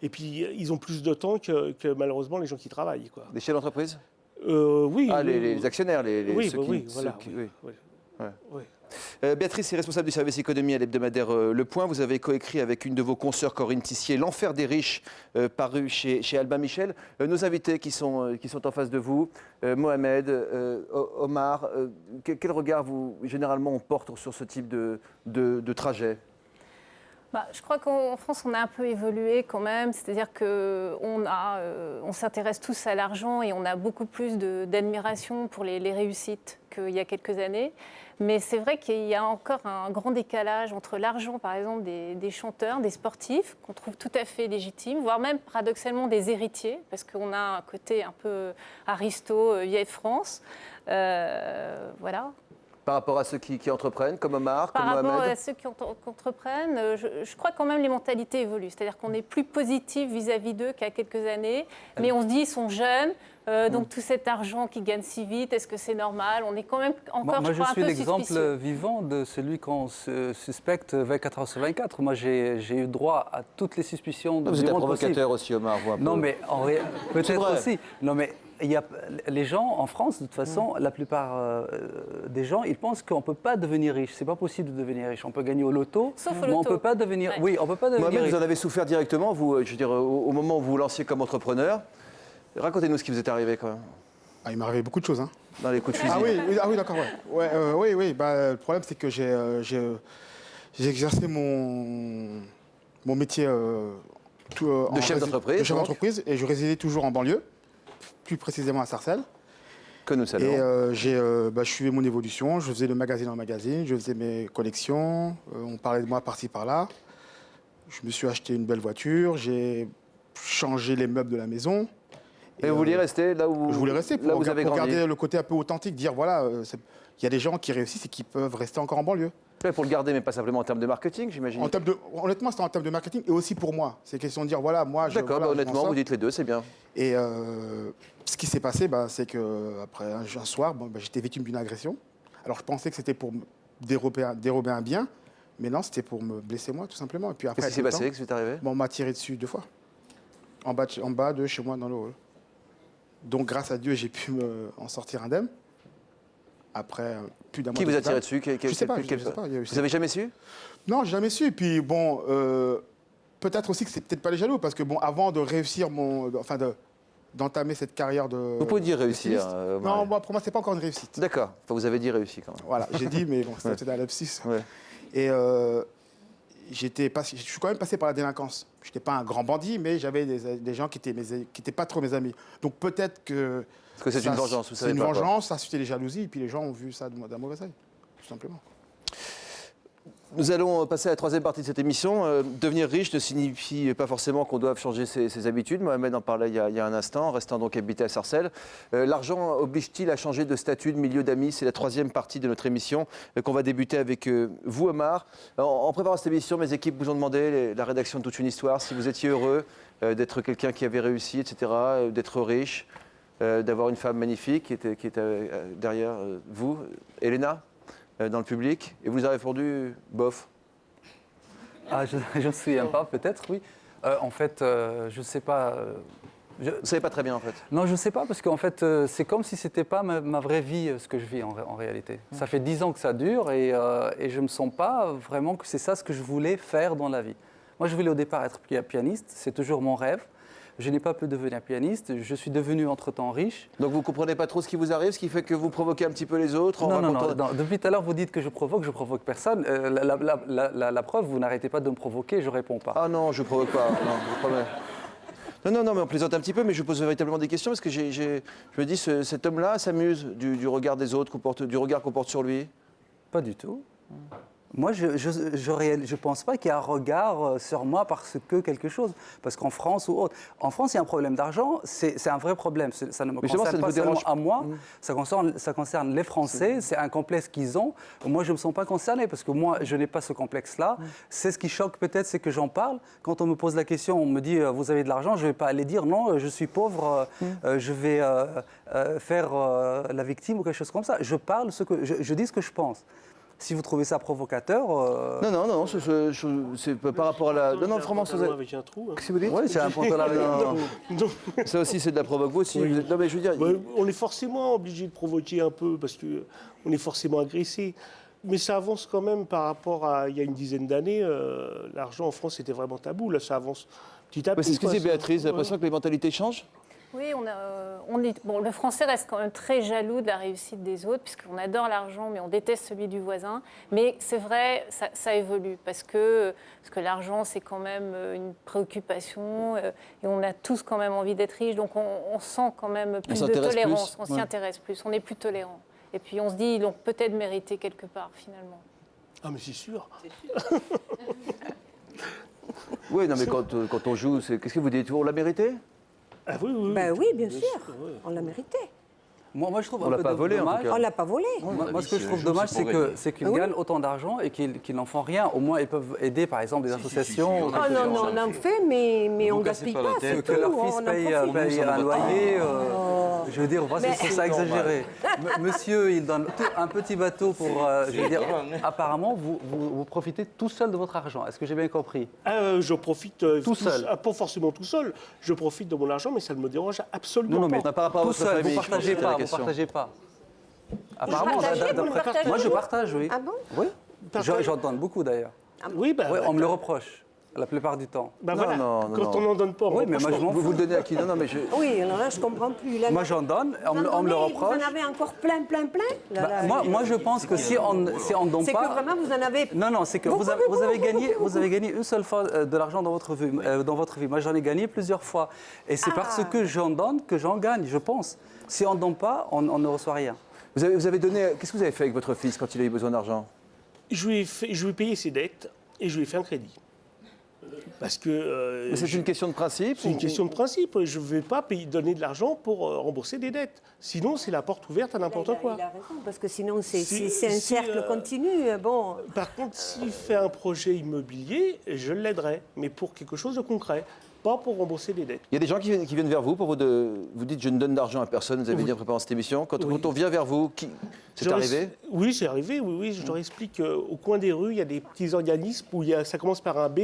et puis, ils ont plus de temps que malheureusement les gens qui travaillent. Quoi. Des chefs d'entreprise? Oui. Les actionnaires, oui. Béatrice est responsable du service économie à l'hebdomadaire Le Point. Vous avez coécrit avec une de vos consoeurs, Corinne Tissier, L'Enfer des riches, paru chez Albin Michel. Nos invités qui sont en face de vous, Mohamed, Omar, quel regard généralement on porte sur ce type de trajet? Je crois qu'en France, on a un peu évolué quand même. C'est-à-dire qu'on s'intéresse tous à l'argent et on a beaucoup plus d'admiration pour les réussites qu'il y a quelques années. Mais c'est vrai qu'il y a encore un grand décalage entre l'argent, par exemple, des chanteurs, des sportifs, qu'on trouve tout à fait légitime, voire même paradoxalement des héritiers, parce qu'on a un côté un peu aristo, vieille France. Voilà. Par rapport à ceux qui entreprennent, comme Omar, comme Mohamed. Par rapport à ceux qui entreprennent, je crois quand même les mentalités évoluent. C'est-à-dire qu'on est plus positif vis-à-vis d'eux qu'il y a quelques années. Mais on se dit, ils sont jeunes, donc tout cet argent qu'ils gagnent si vite, est-ce que c'est normal? On est quand même encore, je suis un peu l'exemple suspicieux. vivant de celui qu'on suspecte 24 heures sur 24. Moi, j'ai eu droit à toutes les suspicions Vous êtes un provocateur possible. aussi, Omar. Vous, un peu. Non, mais peut-être aussi. Non, mais les gens en France, de toute façon, la plupart des gens, ils pensent qu'on ne peut pas devenir riche. C'est pas possible de devenir riche. On peut gagner au loto, mais on ne peut pas devenir. Ouais. Oui, on peut pas devenir Mohamed, riche. vous en avez souffert directement, vous, je veux dire, au moment où vous vous lanciez comme entrepreneur. Racontez-nous ce qui vous est arrivé quand même. Il m'est arrivé beaucoup de choses. Dans les coups de fusil. Ah oui, d'accord. Ouais. Oui. Le problème, c'est que j'ai exercé mon métier de chef d'entreprise. De chef d'entreprise, et je résidais toujours en banlieue, plus précisément à Sarcelles. Que nous saluons. Et je suivais mon évolution, je faisais le magazine en magazine, je faisais mes collections, on parlait de moi par-ci par-là. Je me suis acheté une belle voiture, j'ai changé les meubles de la maison. Et vous vouliez rester là où je voulais rester pour garder le côté un peu authentique, dire voilà, il y a des gens qui réussissent et qui peuvent rester encore en banlieue. Pour le garder, mais pas simplement en termes de marketing, j'imagine. Honnêtement, c'était en termes de marketing et aussi pour moi. C'est question de dire voilà, moi. D'accord, honnêtement, vous dites les deux, c'est bien. Et ce qui s'est passé, c'est qu'après un soir, j'étais victime d'une agression. Alors je pensais que c'était pour me dérober un bien, mais non, c'était pour me blesser moi, tout simplement. Et puis après, qu'est-ce qui s'est passé? Qu'est-ce qui est arrivé? On m'a tiré dessus 2 fois. En bas de chez moi, dans le hall. Donc, grâce à Dieu, j'ai pu en sortir indemne. Après plus d'un mois. Qui vous a tiré dessus? Je ne sais pas. Vous n'avez jamais su? Non, j'ai jamais su. Et puis, bon, peut-être aussi que c'est peut-être pas les jaloux, parce que, bon, avant de réussir d'entamer cette carrière de. Vous pouvez dire réussir. Non, pour moi, c'est pas encore une réussite. D'accord. Enfin, vous avez dit réussi quand même. Voilà, j'ai dit, mais bon, c'était un lapsus. Ouais. Et je suis quand même passé par la délinquance. Je n'étais pas un grand bandit, mais j'avais des gens qui étaient pas trop mes amis. Donc peut-être que. Parce que c'est une vengeance, vous savez. C'est une vengeance, ça a suscité des jalousies, et puis les gens ont vu ça d'un mauvais œil, tout simplement. Nous allons passer à la troisième partie de cette émission. Devenir riche ne signifie pas forcément qu'on doive changer ses habitudes. Mohamed en parlait il y a un instant, restant donc habité à Sarcelles. L'argent oblige-t-il à changer de statut, de milieu d'amis? C'est la troisième partie de notre émission qu'on va débuter avec vous, Omar. En préparant cette émission, mes équipes vous ont demandé, la rédaction de Toute une Histoire, si vous étiez heureux d'être quelqu'un qui avait réussi, etc., d'être riche, d'avoir une femme magnifique qui était derrière vous, Elena, dans le public, et vous nous avez répondu bof. Je ne me souviens pas, peut-être, oui. En fait, je ne sais pas. Vous ne savez pas très bien, en fait? Non, je ne sais pas, parce qu'en fait, c'est comme si ce n'était pas ma vraie vie, ce que je vis en réalité. Ça fait 10 ans que ça dure, et je ne me sens pas vraiment que c'est ça ce que je voulais faire dans la vie. Moi, je voulais au départ être pianiste, c'est toujours mon rêve. Je n'ai pas pu devenir pianiste, je suis devenu entre-temps riche. Donc vous ne comprenez pas trop ce qui vous arrive, ce qui fait que vous provoquez un petit peu les autres non. Depuis tout à l'heure, vous dites que je provoque personne. La preuve, vous n'arrêtez pas de me provoquer, je ne réponds pas. Ah non, je ne provoque pas, non, je vous promets. Non, mais on plaisante un petit peu, mais je pose véritablement des questions parce que je me dis, cet homme-là s'amuse du regard des autres, du regard qu'on porte sur lui. Pas du tout. Moi, je ne pense pas qu'il y a un regard sur moi parce que quelque chose. Parce qu'en France ou autre. En France, il y a un problème d'argent, c'est un vrai problème. Ça ne me concerne pas seulement à moi, ça concerne les Français, c'est un complexe qu'ils ont. Moi, je ne me sens pas concerné parce que moi, je n'ai pas ce complexe-là. C'est ce qui choque peut-être, c'est que j'en parle. Quand on me pose la question, on me dit, vous avez de l'argent, je ne vais pas aller dire, non, je suis pauvre, je vais faire la victime ou quelque chose comme ça. Je parle, je dis ce que je pense. Si vous trouvez ça provocateur... Non, c'est par rapport à la... Non, vraiment, ça... Avec un trou. Qu'est-ce que vous dites? Oui, c'est un pantalon avec un... Non. Ça aussi, c'est de la provoque. Vous aussi, non, mais je veux dire... On est forcément obligé de provoquer un peu, parce qu'on est forcément agressé. Mais ça avance quand même par rapport à il y a une dizaine d'années. L'argent en France était vraiment tabou. Là, ça avance petit à petit. C'est ce que disait Béatrice. J'ai l'impression que les mentalités changent. Oui, le Français reste quand même très jaloux de la réussite des autres, puisqu'on adore l'argent, mais on déteste celui du voisin. Mais c'est vrai, ça évolue, parce que l'argent, c'est quand même une préoccupation, et on a tous quand même envie d'être riches, donc on sent quand même plus de tolérance, on s'y intéresse plus, on est plus tolérant. Et puis on se dit, ils l'ont peut-être mérité quelque part, finalement. Ah, mais c'est sûr. Oui, non, mais quand on joue, qu'est-ce que vous dites? On l'a mérité? Ah oui, oui. Ben oui, bien sûr, on l'a mérité. Moi, je trouve on l'a pas volé, en tout cas. On l'a pas volé. Moi, ce que je trouve dommage, c'est qu'ils gagnent autant d'argent et qu'ils n'en font rien. Au moins, ils peuvent aider, par exemple, des associations. Oh non, on en fait, mais on ne gaspille pas, c'est tout. Que leur fils paye un loyer. Je veux dire, c'est ça exagéré. Monsieur, il donne un petit bateau pour... je veux dire, apparemment, vous profitez tout seul de votre argent. Est-ce que j'ai bien compris? Je profite... tout seul? Pas forcément tout seul. Je profite de mon argent, mais ça ne me dérange absolument non, pas. mais par rapport à votre famille, vous ne partagez pas. Apparemment, moi je partage, oui. Ah bon? Oui. J'en donne beaucoup d'ailleurs. Oui, on me le reproche. La plupart du temps. Non, quand on n'en donne pas, oui, mais moi, vous le donnez à qui? Non, mais Oui, alors là, je ne comprends plus. Là, moi, j'en donne, on me le reproche. Vous en avez encore plein moi, je pense que si on ne donne pas... C'est que vraiment, vous en avez... Non, c'est que vous avez gagné une seule fois de l'argent dans votre vie. Moi, j'en ai gagné plusieurs fois. Et c'est parce que j'en donne que j'en gagne, je pense. Si on ne donne pas, on ne reçoit rien. Vous avez donné... Qu'est-ce que vous avez fait avec votre fils quand il a eu besoin d'argent? Je lui ai payé ses dettes et je lui ai fait un crédit. Parce que... Mais c'est une question de principe? C'est une question de principe. Je ne vais pas donner de l'argent pour rembourser des dettes. Sinon, c'est la porte ouverte à n'importe quoi. Il a raison, parce que sinon, c'est un cercle continu. Bon. Par contre, s'il fait un projet immobilier, je l'aiderai, mais pour quelque chose de concret. Pas pour rembourser des dettes. Il y a des gens qui viennent vers vous pour vous dites je ne donne d'argent à personne, vous avez dit en préparant cette émission. Quand on vient vers vous, c'est arrivé? Oui, c'est arrivé, oui. Je leur explique qu'au coin des rues, il y a des petits organismes où ça commence par un B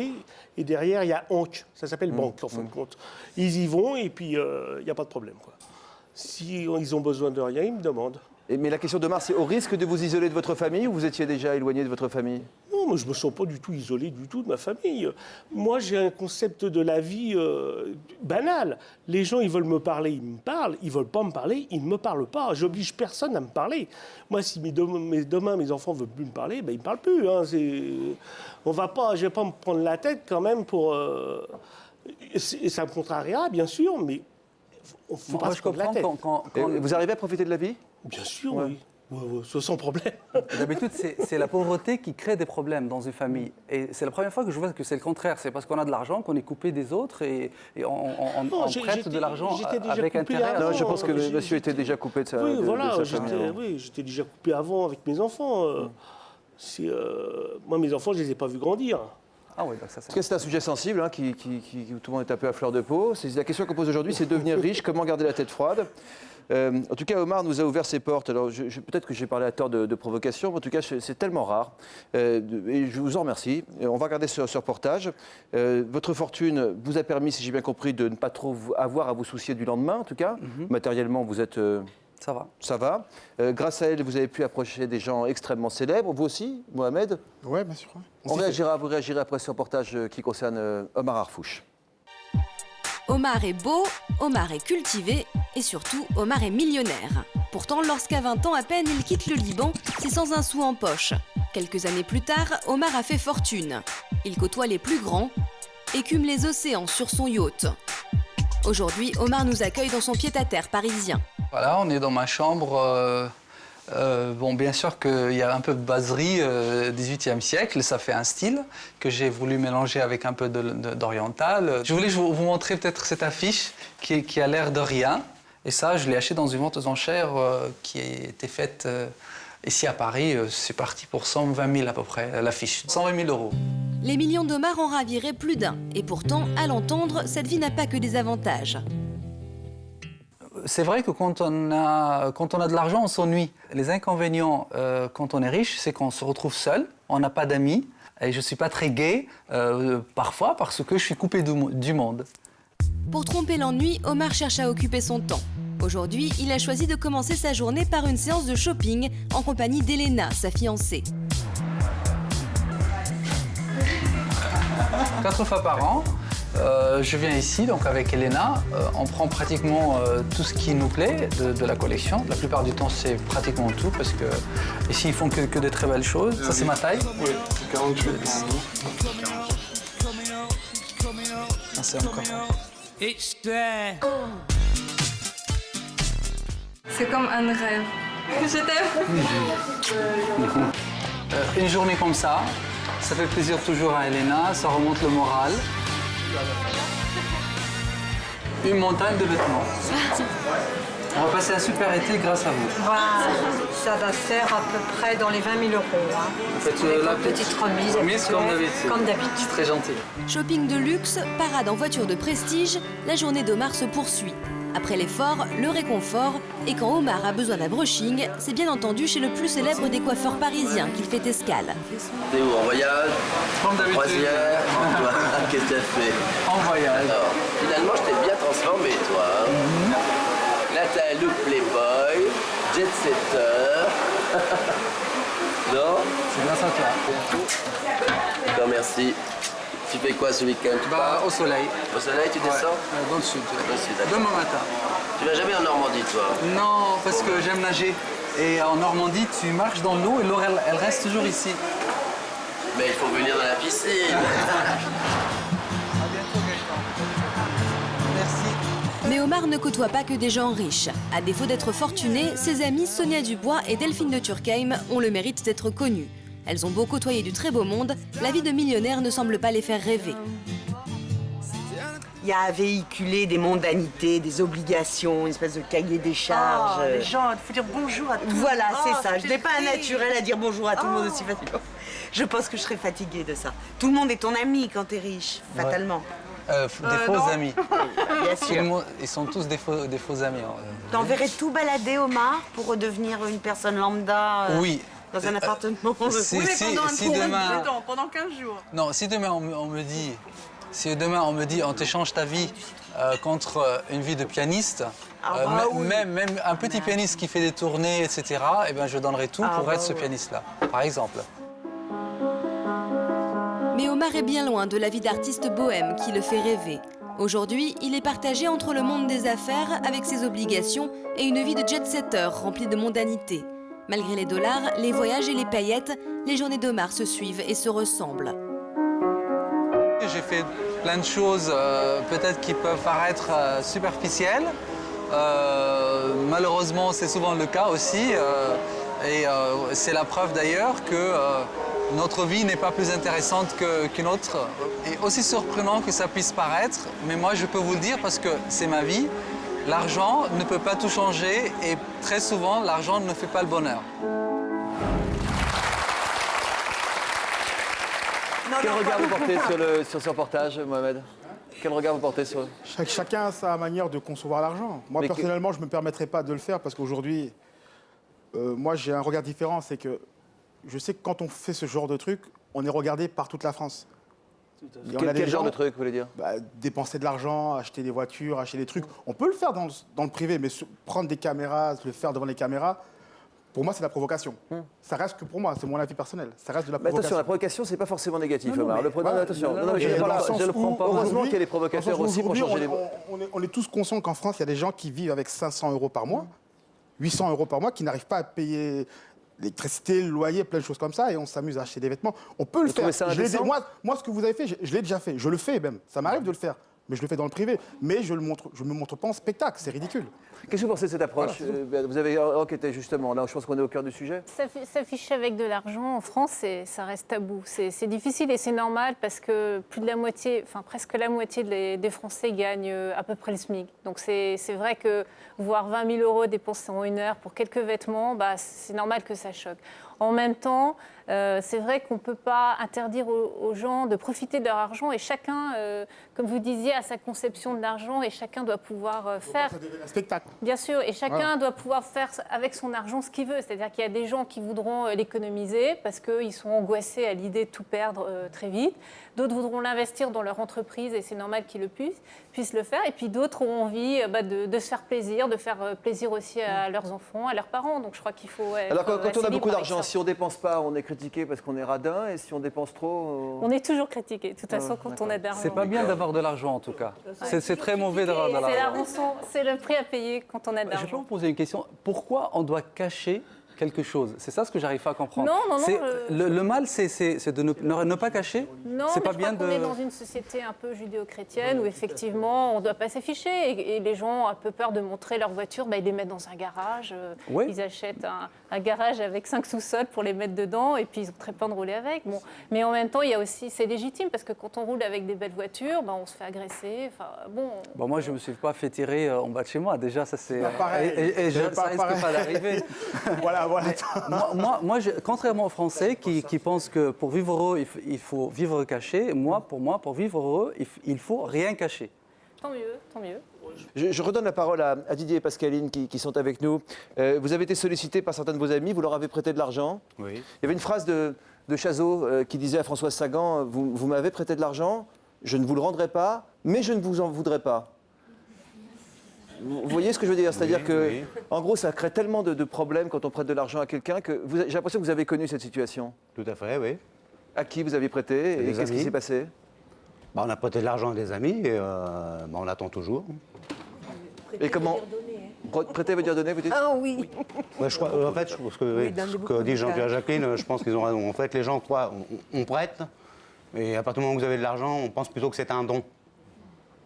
et derrière, il y a Anc. Ça s'appelle banque, en fin de compte. Ils y vont et puis il n'y a pas de problème, quoi. Si ils ont besoin de rien, ils me demandent. Mais la question de Mars, c'est au risque de vous isoler de votre famille ou vous étiez déjà éloigné de votre famille? Non, moi je ne me sens pas du tout isolé du tout de ma famille. Moi j'ai un concept de la vie banal. Les gens ils veulent me parler, ils me parlent. Ils ne veulent pas me parler, ils ne me parlent pas. J'oblige personne à me parler. Moi si demain mes enfants ne veulent plus me parler, ben, ils ne me parlent plus. Hein. Je ne vais pas me prendre la tête quand même pour... ça me contrariera bien sûr, mais... Faut pas se prendre la tête. Vous arrivez à profiter de la vie? Bien sûr, oui. Sans problème. D'habitude, c'est la pauvreté qui crée des problèmes dans une famille. Et c'est la première fois que je vois que c'est le contraire. C'est parce qu'on a de l'argent qu'on est coupé des autres et on prête de l'argent avec intérêt. Non, je pense que le monsieur était déjà coupé de sa famille. Oui, j'étais déjà coupé avant avec mes enfants. Moi, mes enfants, je ne les ai pas vus grandir. Ah oui, donc ça, c'est un sujet sensible, hein, qui tout le monde est un peu à fleur de peau. La question qu'on pose aujourd'hui, c'est devenir riche, comment garder la tête froide. En tout cas, Omar nous a ouvert ses portes. Alors, peut-être que j'ai parlé à tort de provocation, mais en tout cas, c'est tellement rare. Et je vous en remercie. On va regarder ce reportage. Votre fortune vous a permis, si j'ai bien compris, de ne pas trop avoir à vous soucier du lendemain, en tout cas. Matériellement, vous êtes... Ça va. Ça va. Grâce à elle, vous avez pu approcher des gens extrêmement célèbres. Vous aussi, Mohamed? Oui, bien sûr. Vous réagirez après ce reportage qui concerne Omar Harfouch. Omar est beau, Omar est cultivé et surtout, Omar est millionnaire. Pourtant, lorsqu'à 20 ans à peine il quitte le Liban, c'est sans un sou en poche. Quelques années plus tard, Omar a fait fortune. Il côtoie les plus grands, écume les océans sur son yacht. Aujourd'hui, Omar nous accueille dans son pied-à-terre parisien. Voilà, on est dans ma chambre. Bon, bien sûr qu'il y a un peu de baserie 18e siècle, ça fait un style que j'ai voulu mélanger avec un peu d'oriental. Je voulais vous montrer peut-être cette affiche qui a l'air de rien. Et ça, je l'ai acheté dans une vente aux enchères qui a été faite ici à Paris. C'est parti pour 120 000 à peu près, l'affiche. 120 000 €. Les millions d'Omar en raviraient plus d'un. Et pourtant, à l'entendre, cette vie n'a pas que des avantages. C'est vrai que quand on a de l'argent, on s'ennuie. Les inconvénients quand on est riche, c'est qu'on se retrouve seul, on n'a pas d'amis. Et je ne suis pas très gai, parfois, parce que je suis coupé du monde. Pour tromper l'ennui, Omar cherche à occuper son temps. Aujourd'hui, il a choisi de commencer sa journée par une séance de shopping en compagnie d'Elena, sa fiancée. 4 fois par an, Je viens ici, donc avec Elena, on prend pratiquement tout ce qui nous plaît de la collection. La plupart du temps, c'est pratiquement tout, parce que ici, ils font que de très belles choses. Ça, c'est ma taille. Oui, 48. Ça, c'est encore. C'est comme un rêve. Je t'aime. Une journée comme ça fait plaisir toujours à Elena, ça remonte le moral. Une montagne de vêtements. On va passer un super été grâce à vous. Voilà, ça va faire à peu près dans les 20 000 €. Hein. Vous faites la petite remise comme d'habitude. C'est très gentil. Shopping de luxe, parade en voiture de prestige, la journée d'Omar se poursuit. Après l'effort, le réconfort, et quand Omar a besoin d'un brushing, c'est bien entendu chez le plus célèbre des coiffeurs parisiens qu'il fait escale. T'es où, en voyage? Comme d'habitude. Croisière? Qu'est-ce que tu as fait? En voyage. Alors, finalement, je t'ai bien transformé, toi. Hein. Là, t'as un look playboy, jet-setter. Non? C'est bien ça, toi. Non, merci. Tu fais quoi ce week-end? Au soleil. Au soleil, tu descends? Dans le sud. Dans le sud, d'accord. Demain matin. Tu vas jamais en Normandie, toi? Non, parce que j'aime nager. Et en Normandie, tu marches dans l'eau et l'eau, elle reste toujours ici. Mais il faut venir dans la piscine. À bientôt, Gaëtan. Merci. Mais Omar ne côtoie pas que des gens riches. À défaut d'être fortunés, ses amies Sonia Dubois et Delphine de Turckheim ont le mérite d'être connues. Elles ont beau côtoyer du très beau monde, la vie de millionnaire ne semble pas les faire rêver. Il y a à véhiculer des mondanités, des obligations, une espèce de cahier des charges. Oh, les gens, il faut dire bonjour à tout le monde. Voilà, c'est ça. Je c'est n'ai pas un naturel à dire bonjour à tout le monde aussi facilement. Je pense que je serais fatiguée de ça. Tout le monde est ton ami quand t'es riche, fatalement. Des faux amis. Bien sûr. Ils sont tous des faux amis. T'enverrais tout balader, Omar, pour redevenir une personne lambda Oui. Dans un appartement. Si demain... pendant 15 jours. Non, si demain on me dit... Si demain on me dit on t'échange ta vie contre une vie de pianiste, même un petit pianiste qui fait des tournées, etc., eh ben, je donnerai tout pour être ce pianiste-là, par exemple. Mais Omar est bien loin de la vie d'artiste bohème qui le fait rêver. Aujourd'hui, il est partagé entre le monde des affaires avec ses obligations et une vie de jet-setter remplie de mondanité. Malgré les dollars, les voyages et les paillettes, les journées d'Omar se suivent et se ressemblent. J'ai fait plein de choses peut-être qui peuvent paraître superficielles. Malheureusement, c'est souvent le cas aussi. C'est la preuve d'ailleurs que notre vie n'est pas plus intéressante qu'une autre. Et aussi surprenant que ça puisse paraître, mais moi je peux vous le dire parce que c'est ma vie. L'argent ne peut pas tout changer et très souvent, l'argent ne fait pas le bonheur. Quel regard vous portez sur ce reportage, Mohamed? Quel regard vous portez sur... Chacun a sa manière de concevoir l'argent. Moi, personnellement, je ne me permettrais pas de le faire parce qu'aujourd'hui, moi, j'ai un regard différent. C'est que je sais que quand on fait ce genre de truc, on est regardé par toute la France. Quel genre de truc, vous voulez dire? Dépenser de l'argent, acheter des voitures, acheter des trucs. On peut le faire dans le privé, mais prendre des caméras, le faire devant les caméras, pour moi, c'est de la provocation. Ça reste que pour moi, c'est mon avis personnel. Ça reste de la provocation. Attention, la provocation, c'est pas forcément négatif, Omar. Attention, je ne le prends pas. Heureusement qu'il y a des provocateurs aussi pour changer les... On est tous conscients qu'en France, il y a des gens qui vivent avec 500 € par mois, 800 € par mois, qui n'arrivent pas à payer l'électricité, le loyer, plein de choses comme ça, et on s'amuse à acheter des vêtements. On peut le faire. Moi, ce que vous avez fait, je l'ai déjà fait. Je le fais même. Ça m'arrive de le faire. Mais je le fais dans le privé. Mais je ne me montre pas en spectacle. C'est ridicule. Qu'est-ce que vous pensez de cette approche? Vous avez enquêté justement. Là, je pense qu'on est au cœur du sujet. S'afficher avec de l'argent en France, ça reste tabou. C'est difficile et c'est normal parce que plus de la moitié, enfin presque la moitié des Français gagnent à peu près le SMIC. Donc c'est vrai que voir 20 000 € dépensés en une heure pour quelques vêtements, c'est normal que ça choque. En même temps, c'est vrai qu'on ne peut pas interdire aux gens de profiter de leur argent et chacun, comme vous disiez, a sa conception de l'argent et chacun doit pouvoir faire... Ça devient un spectacle. Bien sûr, et chacun doit pouvoir faire avec son argent ce qu'il veut. C'est-à-dire qu'il y a des gens qui voudront l'économiser parce qu'ils sont angoissés à l'idée de tout perdre très vite. D'autres voudront l'investir dans leur entreprise et c'est normal qu'ils puissent le faire. Et puis d'autres ont envie de se faire plaisir, de faire plaisir aussi à leurs enfants, à leurs parents. Donc je crois qu'il faut... Alors quand on a beaucoup d'argent, si on dépense pas, on est critiqué parce qu'on est radin, et si on dépense trop... On est toujours critiqué, de toute façon, quand on a de l'argent. C'est pas bien d'avoir de l'argent, en tout cas. C'est très mauvais d'avoir de l'argent. C'est la rançon, c'est le prix à payer quand on a de l'argent. Je peux vous poser une question. Pourquoi on doit cacher quelque chose? C'est ça ce que j'arrive pas à comprendre. Non. Le mal, c'est de ne pas cacher. Non, c'est mais pas je bien crois qu'on est dans une société un peu judéo-chrétienne où effectivement on ne doit pas s'afficher et les gens ont un peu peur de montrer leur voiture, ils les mettent dans un garage, ils achètent un garage avec 5 sous-sols pour les mettre dedans et puis ils ont très peur de rouler avec. Bon. Mais en même temps, il y a aussi, c'est légitime parce que quand on roule avec des belles voitures, on se fait agresser. Bon, moi je me suis pas fait tirer en bas de chez moi. Déjà, ça c'est pareil. Et ça risque pas d'arriver. Voilà. Moi, contrairement aux Français qui pensent que pour vivre heureux, il faut vivre caché, pour moi, pour vivre heureux, il faut rien cacher. Tant mieux. Je redonne la parole à Didier et Pascaline qui sont avec nous. Vous avez été sollicité par certains de vos amis, vous leur avez prêté de l'argent. Oui. Il y avait une phrase de Chazot qui disait à Françoise Sagan, vous m'avez prêté de l'argent, je ne vous le rendrai pas, mais je ne vous en voudrais pas. Vous voyez ce que je veux dire? C'est-à-dire en gros, ça crée tellement de problèmes quand on prête de l'argent à quelqu'un que j'ai l'impression que vous avez connu cette situation. Tout à fait, oui. À qui vous avez prêté et qu'est-ce qui s'est passé? On a prêté de l'argent à des amis et on attend toujours. Et comment? Prêter veut dire donner, vous dites? Ah oui. Ouais, je crois, en fait, ce que dit Jean-Pierre Jacqueline, je pense qu'ils ont raison. En fait, les gens croient, on prête, et à partir du moment où vous avez de l'argent, on pense plutôt que c'est un don.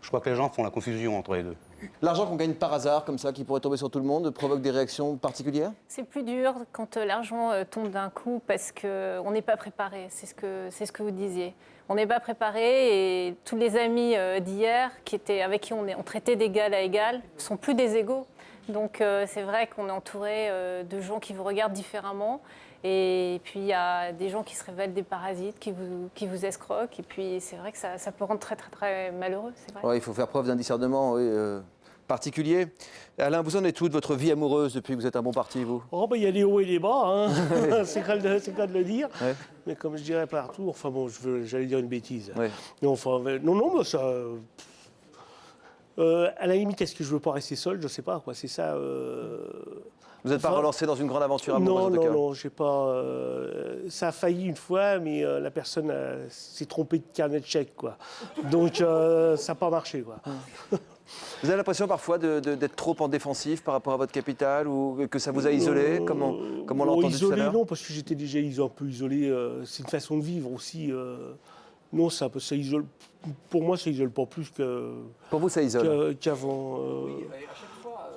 Je crois que les gens font la confusion entre les deux. L'argent qu'on gagne par hasard, comme ça, qui pourrait tomber sur tout le monde, provoque des réactions particulières? C'est plus dur quand l'argent tombe d'un coup parce qu'on n'est pas préparé. C'est ce que vous disiez. On n'est pas préparé et tous les amis d'hier avec qui on traitait d'égal à égal ne sont plus des égaux. Donc c'est vrai qu'on est entouré de gens qui vous regardent différemment. Et puis il y a des gens qui se révèlent des parasites, qui vous escroquent. Et puis c'est vrai que ça peut rendre très très très malheureux, c'est vrai. Ouais, il faut faire preuve d'un discernement particulier. Alain, vous en êtes où de votre vie amoureuse depuis que vous êtes un bon parti, vous? Il y a des hauts et des bas, hein. c'est cas de le dire. Ouais. Mais comme je dirais partout, j'allais dire une bêtise. Ouais. Non, mais ça... à la limite, est-ce que je veux pas rester seul? Je sais pas, quoi. C'est ça... Vous n'êtes pas relancé dans une grande aventure amoureuse? Non, j'ai pas... ça a failli une fois, mais la personne s'est trompée de carnet de chèque, quoi. Donc, ça n'a pas marché, quoi. Vous avez l'impression parfois d'être trop en défensif par rapport à votre capital ou que ça vous a isolé, comme on l'a entendu tout à l'heure? Non, parce que j'étais déjà un peu isolé. C'est une façon de vivre aussi. Non, ça isole. Pour moi, ça isole pas plus que. Pour vous, ça isole qu'avant. Oui, à chaque fois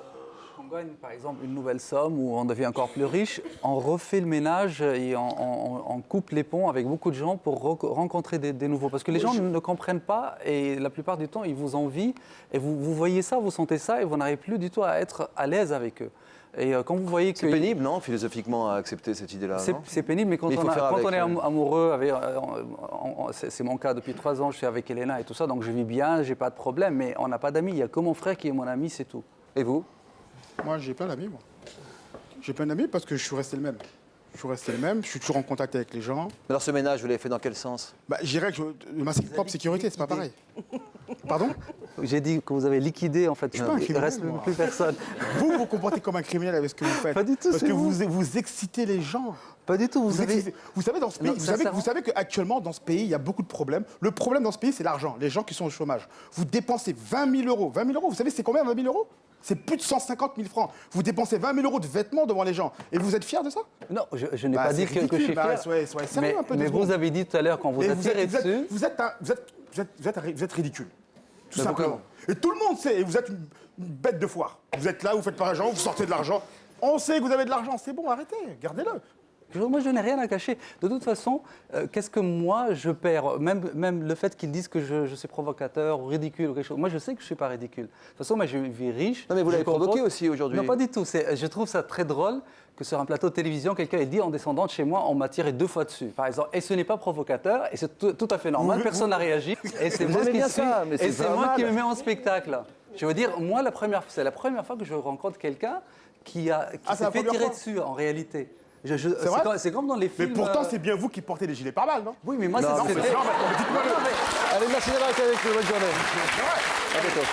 qu'on gagne, par exemple, une nouvelle somme ou on devient encore plus riche, on refait le ménage et on coupe les ponts avec beaucoup de gens pour rencontrer des nouveaux. Parce que les gens ne comprennent pas et la plupart du temps, ils vous envient. Et vous voyez ça, vous sentez ça et vous n'arrivez plus du tout à être à l'aise avec eux. Et quand vous voyez que... C'est pénible, non, philosophiquement, à accepter cette idée-là? C'est pénible, mais quand on est amoureux, c'est mon cas depuis 3 ans, je suis avec Elena et tout ça, donc je vis bien, j'ai pas de problème, mais on n'a pas d'amis. Il n'y a que mon frère qui est mon ami, c'est tout. Et vous? Moi, j'ai pas d'amis, moi. J'ai pas d'amis parce que je suis resté le même. Je suis toujours en contact avec les gens. Alors ce ménage, vous l'avez fait dans quel sens? Je dirais que ma propre sécurité, c'est pas pareil. Pardon? J'ai dit que vous avez liquidé, en fait. Je suis pas un criminel, il ne reste même plus personne. Vous vous comportez comme un criminel avec ce que vous faites. Pas du tout. Parce que vous excitez les gens. Pas du tout. Vous savez, dans ce pays, vous savez qu'actuellement, dans ce pays, il y a beaucoup de problèmes. Le problème dans ce pays, c'est l'argent. Les gens qui sont au chômage. Vous dépensez 20 000 euros. 20 000 euros, vous savez, c'est combien 20 000 euros? C'est plus de 150 000 francs. Vous dépensez 20 000 euros de vêtements devant les gens. Et vous êtes fiers de ça? Non, je n'ai pas dit que je suis fier. Soyez sérieux un peu. Mais vous avez dit tout à l'heure, quand vous êtes tiré dessus... Vous êtes ridicule. Tout simplement. Et tout le monde sait. Et vous êtes une bête de foire. Vous êtes là, vous faites pas l'argent, vous sortez de l'argent. On sait que vous avez de l'argent. C'est bon, arrêtez. Gardez-le. Moi, je n'ai rien à cacher. De toute façon, qu'est-ce que moi, je perds? Même le fait qu'ils disent que je suis provocateur ou ridicule ou quelque chose. Moi, je sais que je ne suis pas ridicule. De toute façon, moi, je vis riche. Non, mais vous l'avez provoqué aussi aujourd'hui. Non, pas du tout. Je trouve ça très drôle que sur un plateau de télévision, quelqu'un ait dit en descendant de chez moi, on m'a tiré 2 fois dessus, par exemple. Et ce n'est pas provocateur, et c'est tout à fait normal. Personne n'a réagi. Et c'est moi qui me mets en spectacle. Je veux dire, moi, c'est la première fois que je rencontre quelqu'un qui s'est fait tirer dessus, en réalité. C'est comme dans les films. Mais pourtant, c'est bien vous qui portez les gilets pare-balles, non? Oui, mais moi, c'est... Allez, merci d'avoir été avec nous. Bonne journée. À bientôt.